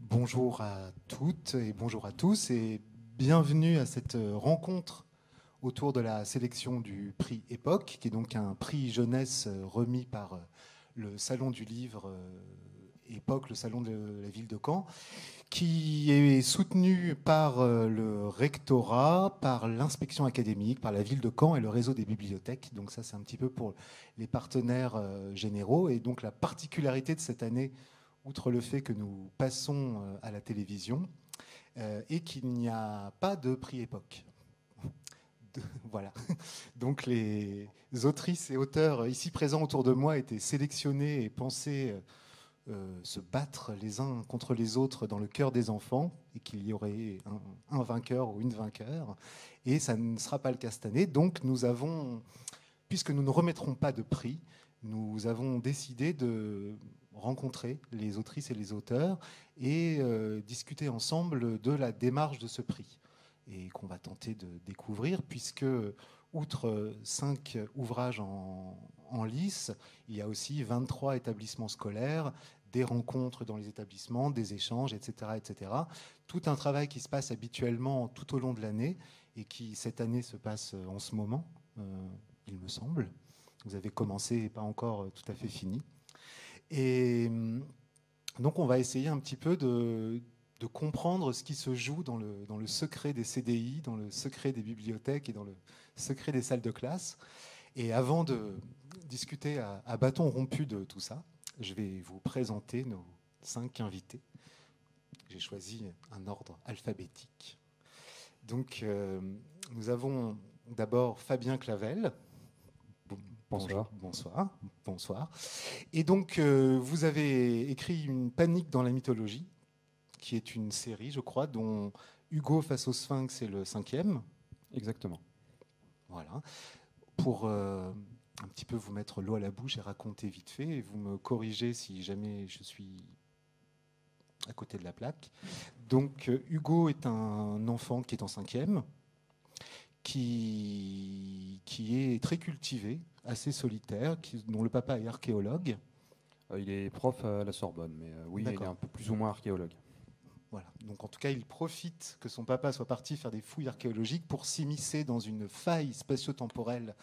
Bonjour à toutes et bonjour à tous et bienvenue à cette rencontre autour de la sélection du prix Époque, qui est donc un prix jeunesse remis par le Salon du Livre Époque, le Salon de la ville de Caen, qui est soutenu par le rectorat, par l'inspection académique, par la ville de Caen et le réseau des bibliothèques. Donc ça, c'est un petit peu pour les partenaires généraux. Et donc la particularité de cette année, outre le fait que nous passons à la télévision, est qu'il n'y a pas de prix époque. Voilà. Donc les autrices et auteurs ici présents autour de moi étaient sélectionnés et pensés se battre les uns contre les autres dans le cœur des enfants et qu'il y aurait un vainqueur ou une vainqueur. Et ça ne sera pas le cas cette année. Donc nous avons, puisque nous ne remettrons pas de prix, nous avons décidé de rencontrer les autrices et les auteurs et discuter ensemble de la démarche de ce prix et qu'on va tenter de découvrir, puisque outre 5 ouvrages en lice, il y a aussi 23 établissements scolaires, des rencontres dans les établissements, des échanges, etc., etc. Tout un travail qui se passe habituellement tout au long de l'année et qui, cette année, se passe en ce moment, il me semble. Vous avez commencé et pas encore tout à fait fini. Et donc, on va essayer un petit peu de comprendre ce qui se joue dans le secret des CDI, dans le secret des bibliothèques et dans le secret des salles de classe. Et avant de discuter à bâton rompu de tout ça, je vais vous présenter nos 5 invités. J'ai choisi un ordre alphabétique. Donc, nous avons d'abord Fabien Clavel. Bonsoir. Bonsoir. Bonsoir. Et donc, vous avez écrit Une panique dans la mythologie, qui est une série, je crois, dont Hugo face au Sphinx est le 5e. Exactement. Voilà. Pour un petit peu vous mettre l'eau à la bouche et raconter vite fait, et vous me corrigez si jamais je suis à côté de la plaque. Donc, Hugo est un enfant qui est en 5e, qui est très cultivé, assez solitaire, dont le papa est archéologue. Il est prof à la Sorbonne, mais oui, il est un D'accord. peu plus ou moins archéologue. Voilà. Donc en tout cas, il profite que son papa soit parti faire des fouilles archéologiques pour s'immiscer dans une faille spatio-temporelle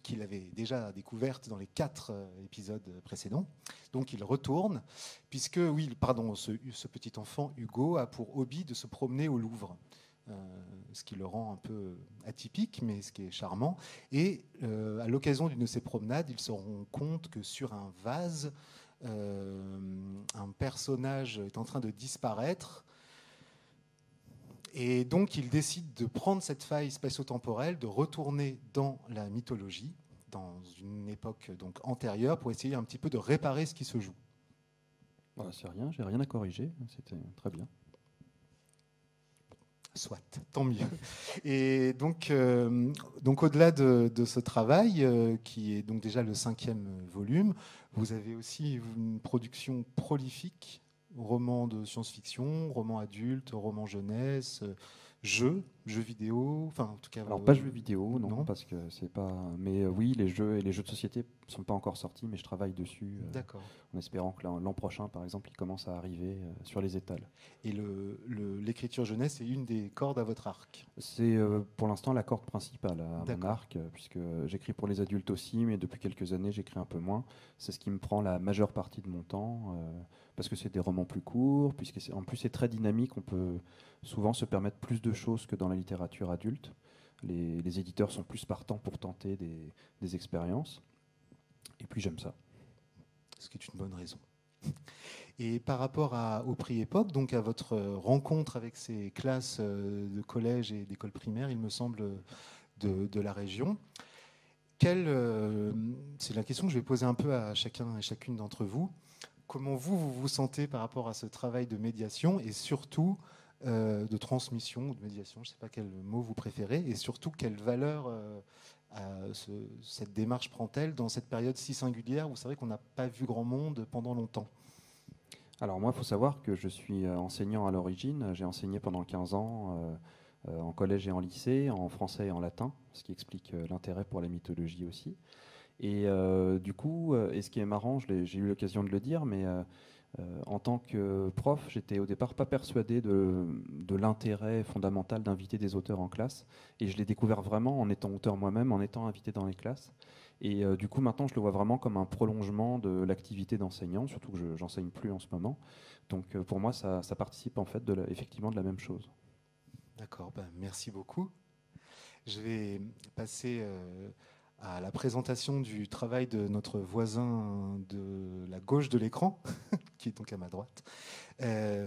qu'il avait déjà découverte dans les 4 épisodes précédents. Donc il retourne, puisque, oui, pardon, ce petit enfant, Hugo, a pour hobby de se promener au Louvre. Ce qui le rend un peu atypique, mais ce qui est charmant. Et à l'occasion d'une de ces promenades, il se rend compte que sur un vase, un personnage est en train de disparaître. Et donc, il décide de prendre cette faille spatio-temporelle, de retourner dans la mythologie, dans une époque donc antérieure, pour essayer un petit peu de réparer ce qui se joue. Voilà, c'est rien, j'ai rien à corriger, c'était très bien. Soit, tant mieux. Et donc au-delà de ce travail, qui est donc déjà le 5e volume, vous avez aussi une production prolifique, romans de science-fiction, romans adultes, romans jeunesse, jeux vidéo, enfin en tout cas... Alors pas jeux vidéo, non, non. parce que c'est pas. Mais oui, les jeux et les jeux de société sont pas encore sortis, mais je travaille dessus, D'accord. en espérant que l'an prochain, par exemple, ils commencent à arriver sur les étals. Et l'écriture jeunesse est une des cordes à votre arc. C'est pour l'instant la corde principale à mon D'accord. arc, puisque j'écris pour les adultes aussi, mais depuis quelques années j'écris un peu moins. C'est ce qui me prend la majeure partie de mon temps, parce que c'est des romans plus courts, puisque en plus c'est très dynamique, on peut souvent se permettre plus de choses que dans la littérature adulte. Les éditeurs sont plus partants pour tenter des expériences, et puis j'aime ça. Ce qui est une bonne raison. Et par rapport au prix Époque, donc à votre rencontre avec ces classes de collège et d'école primaire, il me semble, de la région, c'est la question que je vais poser un peu à chacun et chacune d'entre vous. Comment vous vous sentez par rapport à ce travail de médiation et surtout de transmission ou de médiation, je ne sais pas quel mot vous préférez, et surtout quelle valeur cette démarche prend-elle dans cette période si singulière où c'est vrai qu'on n'a pas vu grand monde pendant longtemps? Alors moi, il faut savoir que je suis enseignant à l'origine. J'ai enseigné pendant 15 ans en collège et en lycée, en français et en latin, ce qui explique l'intérêt pour la mythologie aussi. Et du coup, et ce qui est marrant, j'ai eu l'occasion de le dire, mais En tant que prof, j'étais au départ pas persuadé de l'intérêt fondamental d'inviter des auteurs en classe, et je l'ai découvert vraiment en étant auteur moi-même, en étant invité dans les classes. Et du coup, maintenant, je le vois vraiment comme un prolongement de l'activité d'enseignant, surtout que j'enseigne plus en ce moment. Donc, pour moi, ça participe en fait effectivement de la même chose. D'accord, ben, merci beaucoup. Je vais passer à la présentation du travail de notre voisin de la gauche de l'écran, qui est donc à ma droite,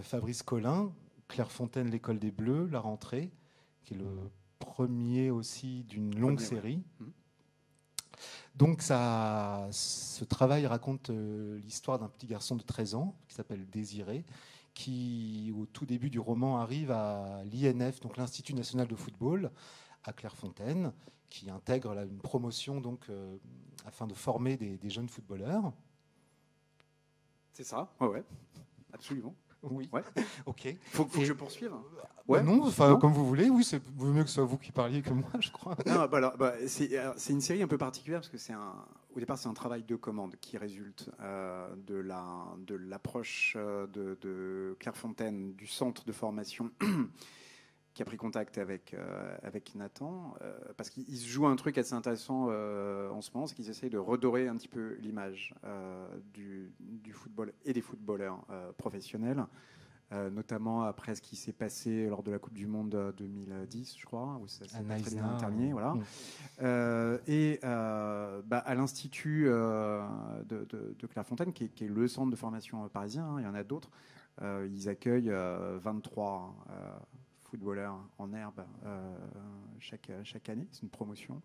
Fabrice Collin, Clairefontaine, l'école des Bleus, La rentrée, qui est le premier aussi d'une longue série. Ouais. Donc ce travail raconte l'histoire d'un petit garçon de 13 ans qui s'appelle Désiré, qui au tout début du roman arrive à l'INF, donc l'Institut national de football, à Clairefontaine, qui intègre là, une promotion donc, afin de former des jeunes footballeurs. C'est ça, ouais, absolument. Oui. Ouais. Ok. Faut que je poursuive. Ouais. Non, enfin comme vous voulez. Oui, c'est vaut mieux que ce soit vous qui parliez que moi, je crois. Non, c'est une série un peu particulière parce que au départ c'est un travail de commande qui résulte de l'approche de Clairefontaine du centre de formation qui a pris contact avec Nathan, parce qu'il se joue un truc assez intéressant en ce moment, c'est qu'ils essayent de redorer un petit peu l'image du football et des footballeurs professionnels, notamment après ce qui s'est passé lors de la Coupe du Monde 2010, je crois, où ça s'est très bien terminé. Voilà. À l'Institut de Clairefontaine, qui est le centre de formation parisien, hein, il y en a d'autres, ils accueillent 23 footballeurs en herbe chaque année. C'est une promotion.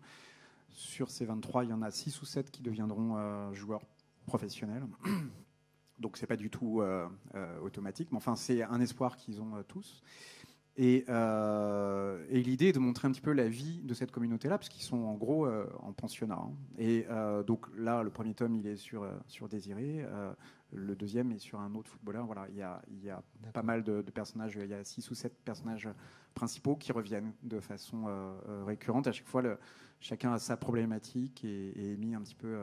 Sur ces 23, il y en a 6 ou 7 qui deviendront joueurs professionnels. Donc, ce n'est pas du tout automatique. Mais enfin, c'est un espoir qu'ils ont tous. Et l'idée est de montrer un petit peu la vie de cette communauté-là, parce qu'ils sont en gros en pensionnat. Hein. Et donc là, le premier tome, il est sur Désiré. Le deuxième est sur un autre footballeur. Voilà, il y a pas mal de personnages. Il y a 6 ou 7 personnages principaux qui reviennent de façon récurrente. À chaque fois, chacun a sa problématique et est mis un petit peu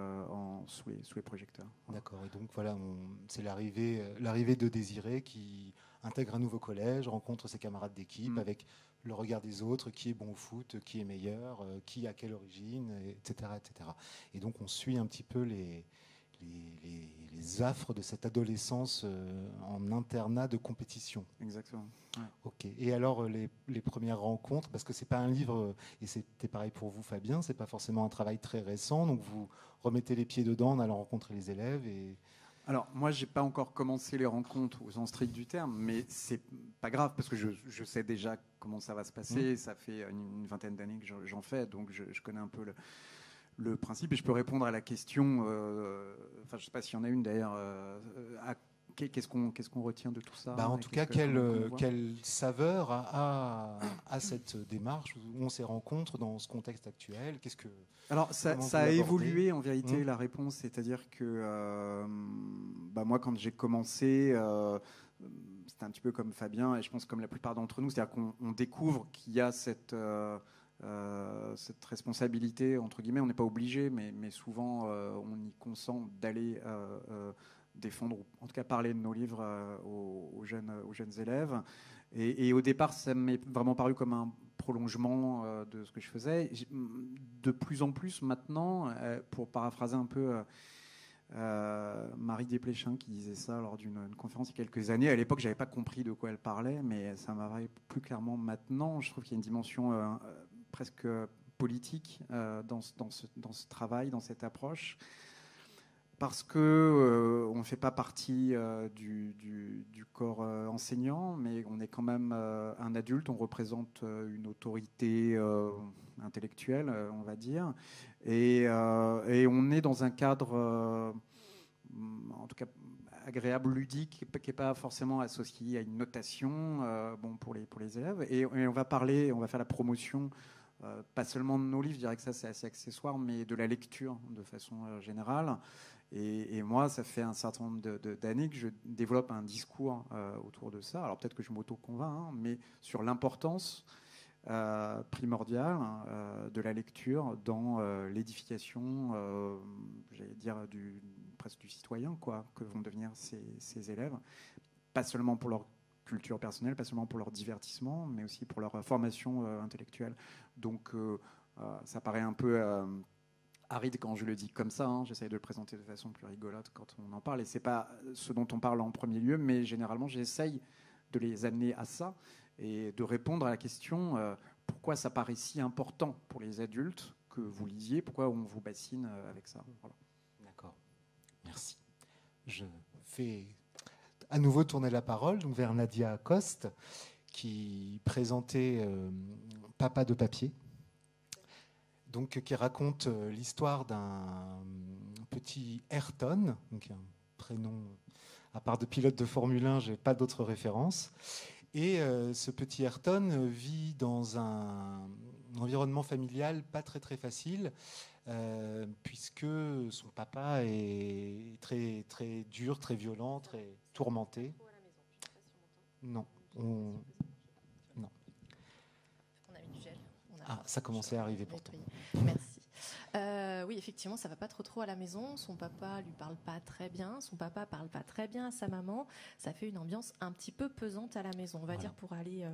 sous les projecteurs. Voilà. D'accord. Et donc voilà, c'est l'arrivée de Désiré qui intègre un nouveau collège, rencontre ses camarades d'équipe avec le regard des autres, qui est bon au foot, qui est meilleur, qui a quelle origine, etc., etc. Et donc on suit un petit peu les affres de cette adolescence en internat de compétition. Exactement. Ouais. Ok. Et alors les premières rencontres, parce que c'est pas un livre, et c'était pareil pour vous, Fabien, c'est pas forcément un travail très récent, donc vous remettez les pieds dedans en allant rencontrer les élèves et... Alors, moi, j'ai pas encore commencé les rencontres au sens strict du terme, mais c'est pas grave parce que je sais déjà comment ça va se passer. Ça fait une vingtaine d'années que j'en fais, donc je connais un peu le principe et je peux répondre à la question. Enfin, je sais pas s'il y en a une d'ailleurs. Qu'est-ce qu'on retient de tout ça? En tout cas, quelle saveur a cette démarche où on se rencontre dans ce contexte actuel? Alors, ça a évolué en vérité, la réponse. C'est-à-dire que moi, quand j'ai commencé, c'était un petit peu comme Fabien, et je pense comme la plupart d'entre nous, c'est-à-dire qu'on découvre qu'il y a cette responsabilité, entre guillemets. On n'est pas obligé, mais souvent, on y consent d'aller... défendre, ou en tout cas parler de nos livres aux jeunes élèves. Et au départ, ça m'est vraiment paru comme un prolongement de ce que je faisais. De plus en plus maintenant, pour paraphraser un peu Marie Desplechin qui disait ça lors d'une conférence il y a quelques années. À l'époque, je n'avais pas compris de quoi elle parlait, mais ça m'apparaît plus clairement maintenant. Je trouve qu'il y a une dimension presque politique dans ce travail, dans cette approche. Parce que on ne fait pas partie du corps enseignant, mais on est quand même un adulte, on représente une autorité intellectuelle, on va dire, et on est dans un cadre, en tout cas agréable, ludique, qui n'est pas forcément associé à une notation pour les élèves. Et on va faire la promotion. Pas seulement de nos livres, je dirais que ça c'est assez accessoire, mais de la lecture de façon générale. Et moi, ça fait un certain nombre d'années que je développe un discours autour de ça. Alors peut-être que je m'auto-convainc, mais sur l'importance primordial de la lecture dans l'édification, j'allais dire, presque du citoyen, quoi, que vont devenir ces élèves. Pas seulement pour leur culture personnelle, pas seulement pour leur divertissement, mais aussi pour leur formation intellectuelle. Donc, ça paraît un peu aride quand je le dis comme ça. J'essaye de le présenter de façon plus rigolote quand on en parle. Et c'est pas ce dont on parle en premier lieu, mais généralement, j'essaye de les amener à ça et de répondre à la question pourquoi ça paraît si important pour les adultes que vous lisiez, pourquoi on vous bassine avec ça. Voilà. D'accord, merci. Je fais à nouveau tourner la parole donc vers Nadia Coste qui présentait Papa de papier, donc qui raconte l'histoire d'un petit Ayrton, donc un prénom à part de pilote de Formule 1, j'ai pas d'autres références. Et ce petit Ayrton vit dans un environnement familial pas très très facile, puisque son papa est très très dur, très violent, très tourmenté. Non, non. On a mis du gel. Ça commençait à arriver pourtant. Merci. Oui, effectivement, ça va pas trop à la maison. Son papa lui parle pas très bien. Son papa parle pas très bien à sa maman. Ça fait une ambiance un petit peu pesante à la maison. On va dire pour aller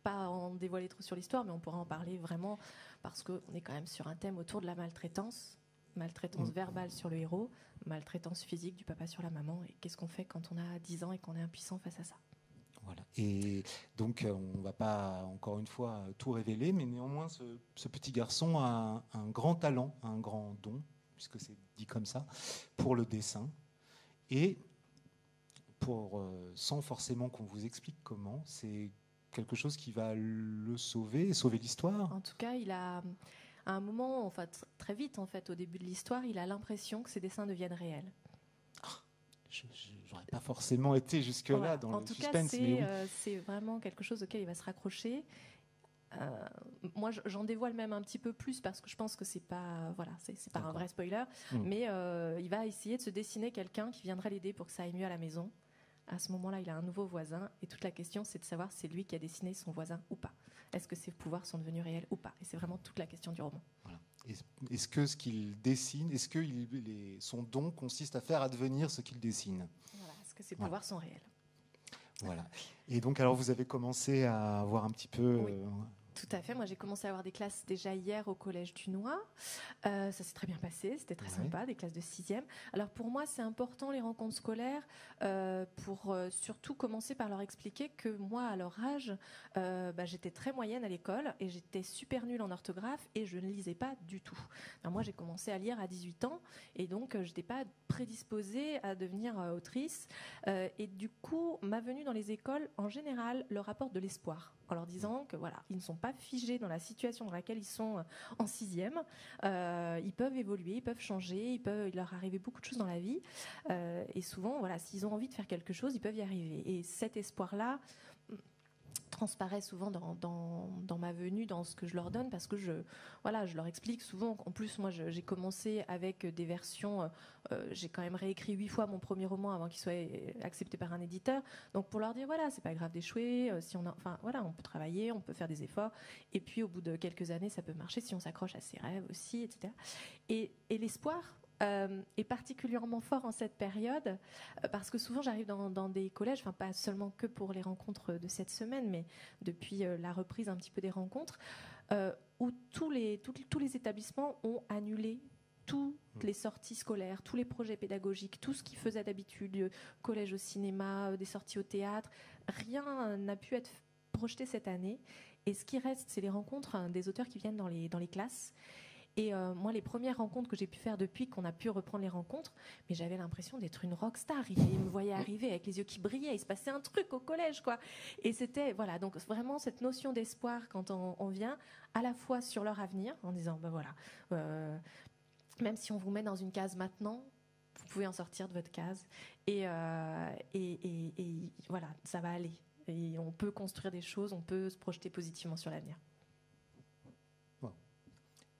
pas en dévoiler trop sur l'histoire, mais on pourra en parler vraiment parce qu'on est quand même sur un thème autour de la maltraitance. Maltraitance verbale sur le héros, maltraitance physique du papa sur la maman. Et qu'est-ce qu'on fait quand on a 10 ans et qu'on est impuissant face à ça? Voilà. Et donc, on ne va pas, encore une fois, tout révéler, mais néanmoins, ce petit garçon a un grand talent, un grand don, puisque c'est dit comme ça, pour le dessin. Et sans forcément qu'on vous explique comment, c'est quelque chose qui va le sauver et sauver l'histoire. En tout cas, il a, à un moment, en fait, très vite, en fait, au début de l'histoire, il a l'impression que ses dessins deviennent réels. J'aurais pas forcément été jusque-là dans le suspense. En tout cas, c'est vraiment quelque chose auquel il va se raccrocher. Moi, j'en dévoile même un petit peu plus parce que je pense que c'est pas un vrai spoiler, mais il va essayer de se dessiner quelqu'un qui viendrait l'aider pour que ça aille mieux à la maison. À ce moment-là, il a un nouveau voisin et toute la question, c'est de savoir si c'est lui qui a dessiné son voisin ou pas. Est-ce que ses pouvoirs sont devenus réels ou pas? Et c'est vraiment toute la question du roman. Voilà. Est-ce que ce qu'il dessine, est-ce que son don consiste à faire advenir ce qu'il dessine? Voilà. Est-ce que ses pouvoirs sont réels? Voilà. Et donc, alors, vous avez commencé à voir un petit peu... Oui. Tout à fait. Moi, j'ai commencé à avoir des classes déjà hier au Collège du Noy. Ça s'est très bien passé. C'était très sympa, des classes de 6e. Alors, pour moi, c'est important, les rencontres scolaires, pour surtout commencer par leur expliquer que moi, à leur âge, j'étais très moyenne à l'école et j'étais super nulle en orthographe et je ne lisais pas du tout. Alors, moi, j'ai commencé à lire à 18 ans et donc, je n'étais pas prédisposée à devenir autrice. Et du coup, ma venue dans les écoles, en général, leur apporte de l'espoir en leur disant que voilà, ils ne sont pas figés dans la situation dans laquelle ils sont en 6e. Ils peuvent évoluer, ils peuvent changer, il leur arriver beaucoup de choses dans la vie. Et souvent, voilà, s'ils ont envie de faire quelque chose, ils peuvent y arriver. Et cet espoir-là transparaît souvent dans ma venue, dans ce que je leur donne, parce que je leur explique souvent. En plus, moi, j'ai commencé avec des versions. J'ai quand même réécrit 8 fois mon premier roman avant qu'il soit accepté par un éditeur. Donc, pour leur dire, voilà, c'est pas grave d'échouer. On peut travailler, on peut faire des efforts. Et puis, au bout de quelques années, ça peut marcher si on s'accroche à ses rêves aussi, etc. Et l'espoir est particulièrement fort en cette période parce que souvent j'arrive dans des collèges, pas seulement que pour les rencontres de cette semaine, mais depuis la reprise un petit peu des rencontres, où tous les établissements ont annulé toutes les sorties scolaires, tous les projets pédagogiques, tout ce qu'ils faisaient d'habitude, collège au cinéma, des sorties au théâtre, rien n'a pu être projeté cette année. Et ce qui reste, c'est les rencontres des auteurs qui viennent dans les classes. Et moi, les premières rencontres que j'ai pu faire depuis qu'on a pu reprendre les rencontres, mais j'avais l'impression d'être une rockstar. Ils me voyaient arriver avec les yeux qui brillaient. Il se passait un truc au collège, quoi. Et c'était, voilà, donc vraiment cette notion d'espoir quand on vient, à la fois sur leur avenir, en disant, même si on vous met dans une case maintenant, vous pouvez en sortir de votre case. Et voilà, ça va aller. Et on peut construire des choses, on peut se projeter positivement sur l'avenir.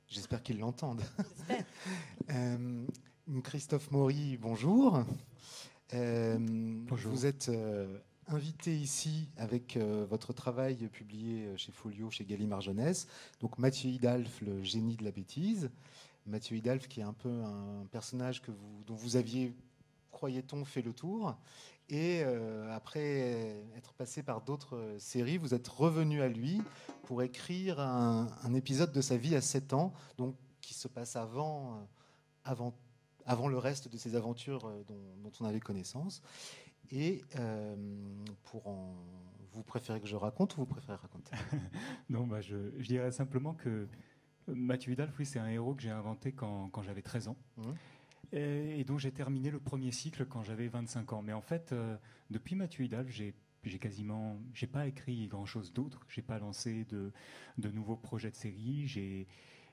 J'espère qu'ils l'entendent. J'espère. Christophe Maury, bonjour. Bonjour. Vous êtes invité ici avec votre travail publié chez Folio, chez Gallimard Jeunesse. Donc Mathieu Hidalf, le génie de la bêtise. Mathieu Hidalf, qui est un peu un personnage dont vous aviez, croyait-on, fait le tour. Et après être passé par d'autres séries, vous êtes revenu à lui pour écrire un épisode de sa vie à 7 ans, donc, qui se passe avant le reste de ses aventures dont on avait connaissance. Et vous préférez que je raconte ou vous préférez raconter? Non, je dirais simplement que Mathieu Hidalf, oui, c'est un héros que j'ai inventé quand j'avais 13 ans. Et dont j'ai terminé le premier cycle quand j'avais 25 ans. Mais en fait, depuis Mathieu Hidalf, j'ai pas écrit grand-chose d'autre. J'ai pas lancé de nouveaux projets de série.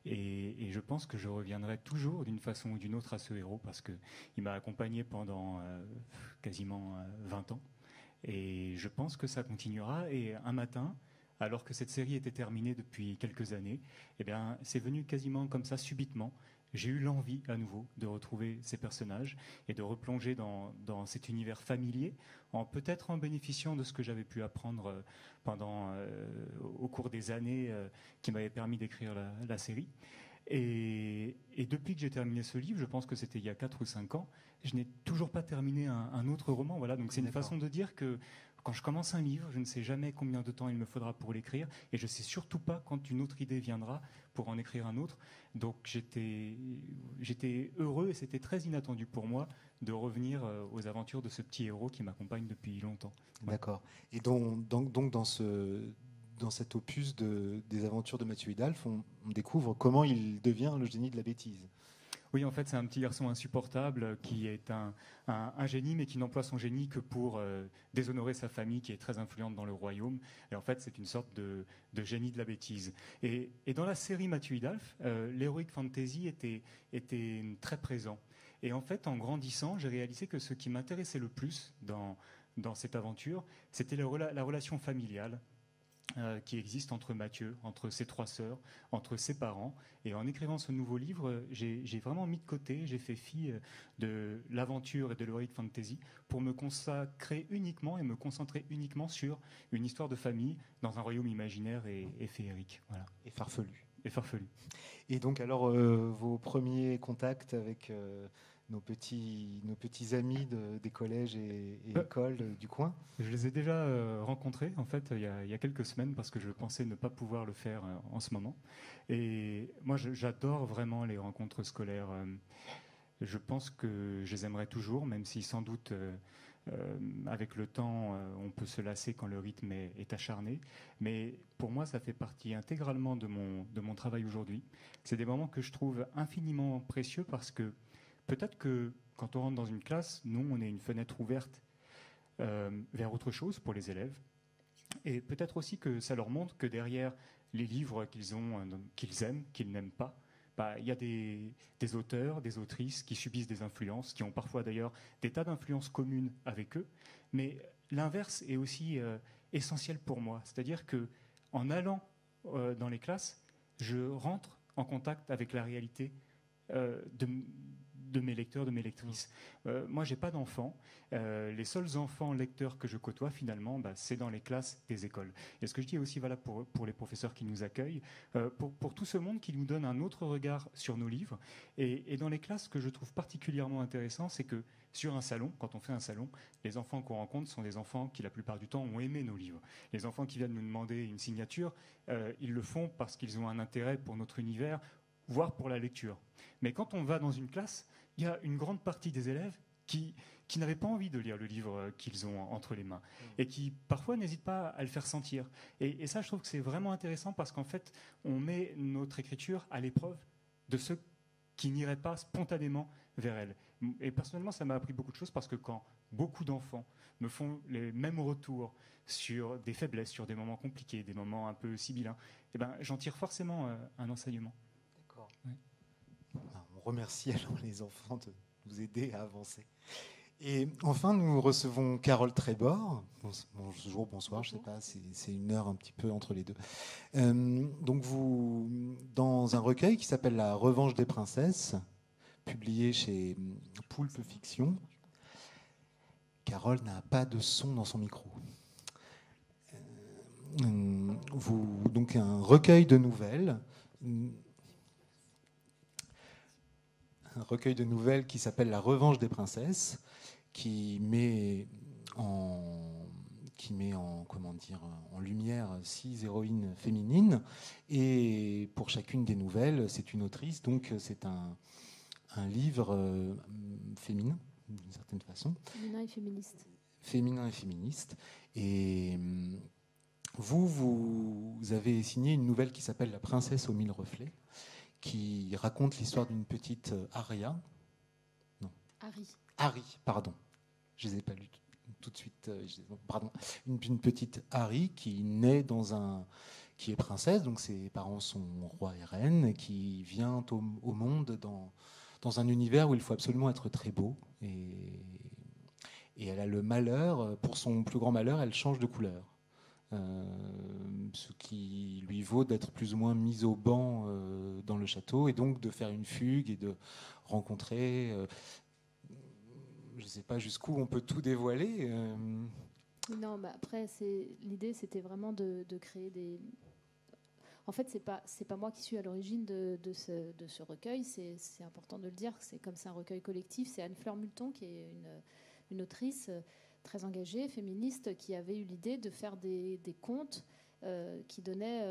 Et je pense que je reviendrai toujours d'une façon ou d'une autre à ce héros parce qu'il m'a accompagné pendant quasiment 20 ans. Et je pense que ça continuera. Et un matin, alors que cette série était terminée depuis quelques années, eh bien, c'est venu quasiment comme ça, subitement. J'ai eu l'envie à nouveau de retrouver ces personnages et de replonger dans cet univers familier, peut-être en bénéficiant de ce que j'avais pu apprendre au cours des années qui m'avaient permis d'écrire la série. Et depuis que j'ai terminé ce livre, je pense que c'était il y a 4 ou 5 ans, je n'ai toujours pas terminé un autre roman. Voilà, donc c'est une façon de dire que quand je commence un livre, je ne sais jamais combien de temps il me faudra pour l'écrire, et je ne sais surtout pas quand une autre idée viendra pour en écrire un autre. Donc j'étais heureux, et c'était très inattendu pour moi de revenir aux aventures de ce petit héros qui m'accompagne depuis longtemps. Ouais. D'accord. Et donc dans cet opus des aventures de Mathieu Hidalf, on découvre comment il devient le génie de la bêtise. Oui, en fait, c'est un petit garçon insupportable qui est un génie, mais qui n'emploie son génie que pour déshonorer sa famille, qui est très influente dans le royaume. Et en fait, c'est une sorte de génie de la bêtise. Et dans la série Mathieu Hidalf, l'heroic fantasy était très présent. Et en fait, en grandissant, j'ai réalisé que ce qui m'intéressait le plus dans cette aventure, c'était la relation familiale qui existe entre Mathieu, entre ses 3 sœurs, entre ses parents. Et en écrivant ce nouveau livre, j'ai vraiment mis de côté, j'ai fait fi de l'aventure et de l'heroic fantasy pour me consacrer uniquement et me concentrer uniquement sur une histoire de famille dans un royaume imaginaire et féerique. Voilà. Et farfelu. Et farfelu. Et donc alors, vos premiers contacts avec nos petits amis des collèges et écoles du coin? Je les ai déjà rencontrés en fait il y a quelques semaines parce que je pensais ne pas pouvoir le faire en ce moment. Et moi j'adore vraiment les rencontres scolaires. Je pense que je les aimerais toujours, même si sans doute avec le temps on peut se lasser quand le rythme est acharné. Mais pour moi ça fait partie intégralement de mon travail aujourd'hui. C'est des moments que je trouve infiniment précieux parce que peut-être que quand on rentre dans une classe, nous, on est une fenêtre ouverte vers autre chose pour les élèves. Et peut-être aussi que ça leur montre que derrière les livres qu'ils aiment, qu'ils n'aiment pas, il y a des auteurs, des autrices qui subissent des influences, qui ont parfois d'ailleurs des tas d'influences communes avec eux. Mais l'inverse est aussi essentiel pour moi. C'est-à-dire qu'en allant dans les classes, je rentre en contact avec la réalité de mes lecteurs, de mes lectrices. Moi, j'ai pas d'enfants. Les seuls enfants lecteurs que je côtoie, finalement, c'est dans les classes des écoles. Et ce que je dis est aussi valable pour les professeurs qui nous accueillent, pour tout ce monde qui nous donne un autre regard sur nos livres. Et dans les classes, ce que je trouve particulièrement intéressant, c'est que sur un salon, quand on fait un salon, les enfants qu'on rencontre sont des enfants qui, la plupart du temps, ont aimé nos livres. Les enfants qui viennent nous demander une signature, ils le font parce qu'ils ont un intérêt pour notre univers, voire pour la lecture. Mais quand on va dans une classe, il y a une grande partie des élèves qui n'avaient pas envie de lire le livre qu'ils ont entre les mains et qui parfois n'hésitent pas à le faire sentir. Et ça, je trouve que c'est vraiment intéressant parce qu'en fait, on met notre écriture à l'épreuve de ceux qui n'iraient pas spontanément vers elle. Et personnellement, ça m'a appris beaucoup de choses parce que quand beaucoup d'enfants me font les mêmes retours sur des faiblesses, sur des moments compliqués, des moments un peu sibyllins, j'en tire forcément un enseignement. D'accord. Oui. On remercie alors les enfants de nous aider à avancer. Et enfin, nous recevons Carole Trébor. Bonjour, bonsoir, je ne sais pas, c'est une heure un petit peu entre les deux. Donc vous, dans un recueil qui s'appelle La Revanche des princesses, publié chez Poulpe Fiction, Carole n'a pas de son dans son micro. Donc un recueil de nouvelles. Un recueil de nouvelles qui s'appelle La Revanche des princesses, qui met en lumière 6 héroïnes féminines. Et pour chacune des nouvelles, c'est une autrice. Donc c'est un livre féminin, d'une certaine façon. Féminin et féministe. Féminin et féministe. Et vous avez signé une nouvelle qui s'appelle La Princesse aux 1000 reflets, qui raconte l'histoire d'une petite Aria. Non. Harry, pardon. Je ne les ai pas lus tout de suite. Pardon. Une petite Harry qui naît qui est princesse, donc ses parents sont rois et reines, qui vient au monde dans un univers où il faut absolument être très beau. Et elle a le malheur, pour son plus grand malheur, elle change de couleur. Ce qui lui vaut d'être plus ou moins mise au banc dans le château, et donc de faire une fugue et de rencontrer, je ne sais pas jusqu'où on peut tout dévoiler. Non, bah après, l'idée, c'était vraiment de créer des... En fait, c'est pas moi qui suis à l'origine de ce recueil, c'est important de le dire, c'est un recueil collectif. C'est Anne-Fleur Multon, qui est une autrice très engagée, féministe, qui avait eu l'idée de faire des contes qui donnaient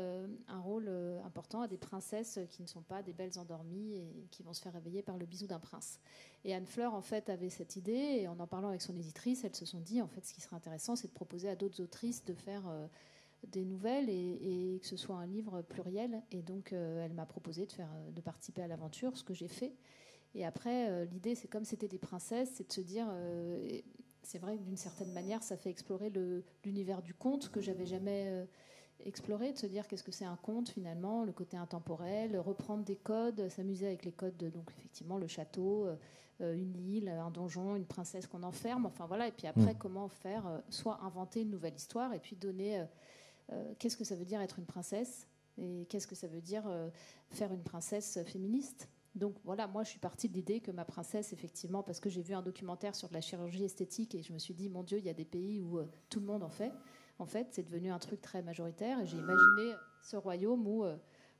un rôle important à des princesses qui ne sont pas des belles endormies et qui vont se faire réveiller par le bisou d'un prince. Et Anne-Fleur, en fait, avait cette idée, et en parlant avec son éditrice, elles se sont dit, en fait, ce qui serait intéressant, c'est de proposer à d'autres autrices de faire des nouvelles et que ce soit un livre pluriel. Et donc, elle m'a proposé de participer à l'aventure, ce que j'ai fait. Et après, l'idée, c'est comme c'était des princesses, c'est de se dire... c'est vrai que d'une certaine manière, ça fait explorer l'univers du conte que j'avais jamais exploré, de se dire qu'est-ce que c'est un conte finalement, le côté intemporel, reprendre des codes, s'amuser avec les codes, donc effectivement le château, une île, un donjon, une princesse qu'on enferme, enfin voilà, et puis après comment faire, soit inventer une nouvelle histoire et puis donner qu'est-ce que ça veut dire être une princesse et qu'est-ce que ça veut dire faire une princesse féministe. Donc voilà, moi je suis partie de l'idée que ma princesse, effectivement, parce que j'ai vu un documentaire sur de la chirurgie esthétique et je me suis dit, mon Dieu, il y a des pays où tout le monde en fait. En fait, c'est devenu un truc très majoritaire et j'ai imaginé ce royaume où,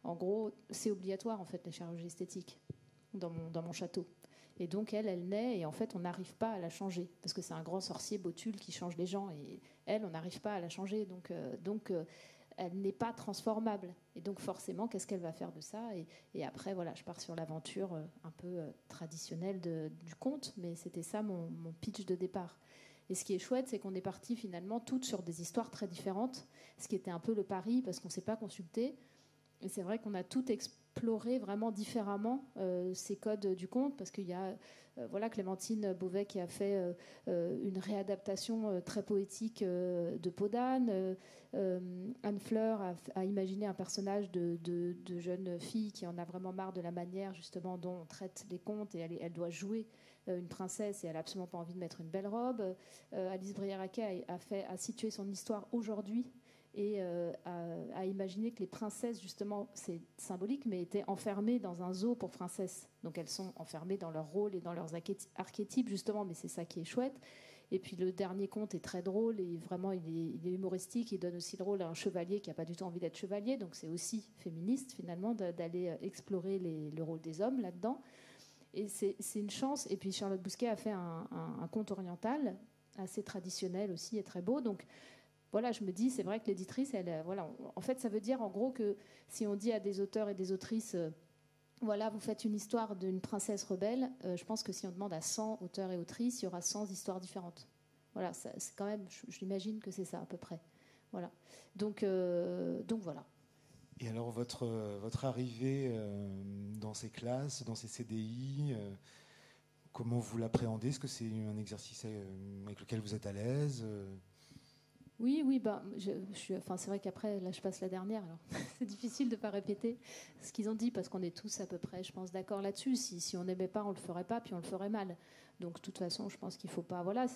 en gros, c'est obligatoire, en fait, la chirurgie esthétique dans mon château. Et donc, elle naît et en fait, on n'arrive pas à la changer parce que c'est un grand sorcier Botul qui change les gens et elle, on n'arrive pas à la changer. Donc elle n'est pas transformable. Et donc, forcément, qu'est-ce qu'elle va faire de ça ? Et après, voilà, je pars sur l'aventure un peu traditionnelle du conte, mais c'était ça mon pitch de départ. Et ce qui est chouette, c'est qu'on est parti finalement toutes sur des histoires très différentes, ce qui était un peu le pari, parce qu'on ne s'est pas consulté. Et c'est vrai qu'on a tout exploré vraiment différemment ces codes du conte, parce qu'il y a Clémentine Beauvais qui a fait une réadaptation très poétique de Peau d'âne. Anne-Fleur a imaginé un personnage de jeune fille qui en a vraiment marre de la manière justement dont on traite les contes, et elle doit jouer une princesse et elle n'a absolument pas envie de mettre une belle robe. Alice Brière-Aquet a situé son histoire aujourd'hui et a imaginé que les princesses, justement, c'est symbolique, mais étaient enfermées dans un zoo pour princesses. Donc elles sont enfermées dans leur rôle et dans leurs archétypes, justement, mais c'est ça qui est chouette. Et puis le dernier conte est très drôle et vraiment il est humoristique. Il donne aussi le rôle à un chevalier qui n'a pas du tout envie d'être chevalier, donc c'est aussi féministe finalement d'aller explorer le rôle des hommes là-dedans. Et c'est une chance. Et puis Charlotte Bousquet a fait un conte oriental assez traditionnel aussi et très beau. Donc voilà, je me dis, c'est vrai que l'éditrice, en fait, ça veut dire en gros que si on dit à des auteurs et des autrices, voilà, vous faites une histoire d'une princesse rebelle, je pense que si on demande à 100 auteurs et autrices, il y aura 100 histoires différentes. Voilà, c'est quand même, j'imagine que c'est ça à peu près. Voilà. Donc voilà. Et alors votre arrivée dans ces classes, dans ces CDI, comment vous l'appréhendez ? Est-ce que c'est un exercice avec lequel vous êtes à l'aise ? Oui, c'est vrai qu'après, là, je passe la dernière, alors c'est difficile de ne pas répéter ce qu'ils ont dit, parce qu'on est tous à peu près, je pense, d'accord là-dessus. Si on n'aimait pas, on ne le ferait pas, puis on le ferait mal. Donc, de toute façon, je pense qu'il ne faut pas... Voilà,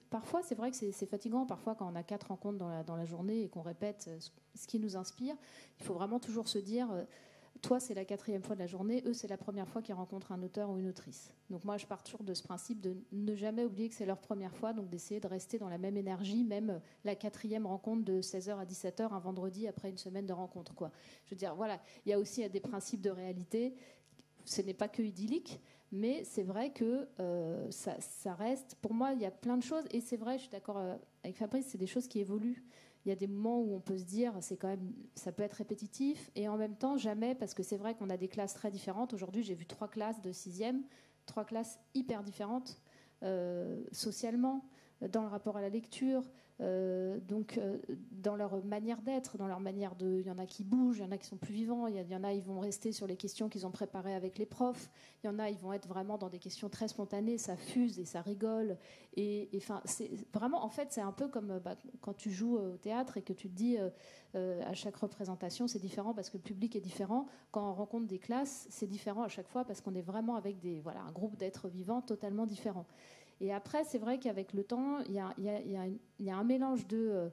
parfois, c'est vrai que c'est fatigant, parfois, quand on a 4 rencontres dans la journée et qu'on répète ce qui nous inspire, il faut vraiment toujours se dire... toi, c'est la 4e fois de la journée, eux, c'est la première fois qu'ils rencontrent un auteur ou une autrice. Donc moi, je pars toujours de ce principe de ne jamais oublier que c'est leur première fois, donc d'essayer de rester dans la même énergie, même la 4e rencontre de 16h à 17h un vendredi après une semaine de rencontre, quoi. Je veux dire, voilà, il y a aussi des principes de réalité. Ce n'est pas que idyllique, mais c'est vrai que ça reste... Pour moi, il y a plein de choses, et c'est vrai, je suis d'accord avec Fabrice, c'est des choses qui évoluent. Il y a des moments où on peut se dire, c'est quand même, ça peut être répétitif, et en même temps, jamais, parce que c'est vrai qu'on a des classes très différentes. Aujourd'hui, j'ai vu 3 classes de 6e, 3 classes hyper différentes, socialement, dans le rapport à la lecture, dans leur manière d'être, dans leur manière de... Il y en a qui bougent, il y en a qui sont plus vivants, il y en a, ils vont rester sur les questions qu'ils ont préparées avec les profs, il y en a, ils vont être vraiment dans des questions très spontanées, ça fuse et ça rigole. Et enfin, c'est vraiment, en fait, c'est un peu comme quand tu joues au théâtre et que tu te dis à chaque représentation, c'est différent parce que le public est différent. Quand on rencontre des classes, c'est différent à chaque fois parce qu'on est vraiment avec un groupe d'êtres vivants totalement différents. Et après, c'est vrai qu'avec le temps, il y a un mélange de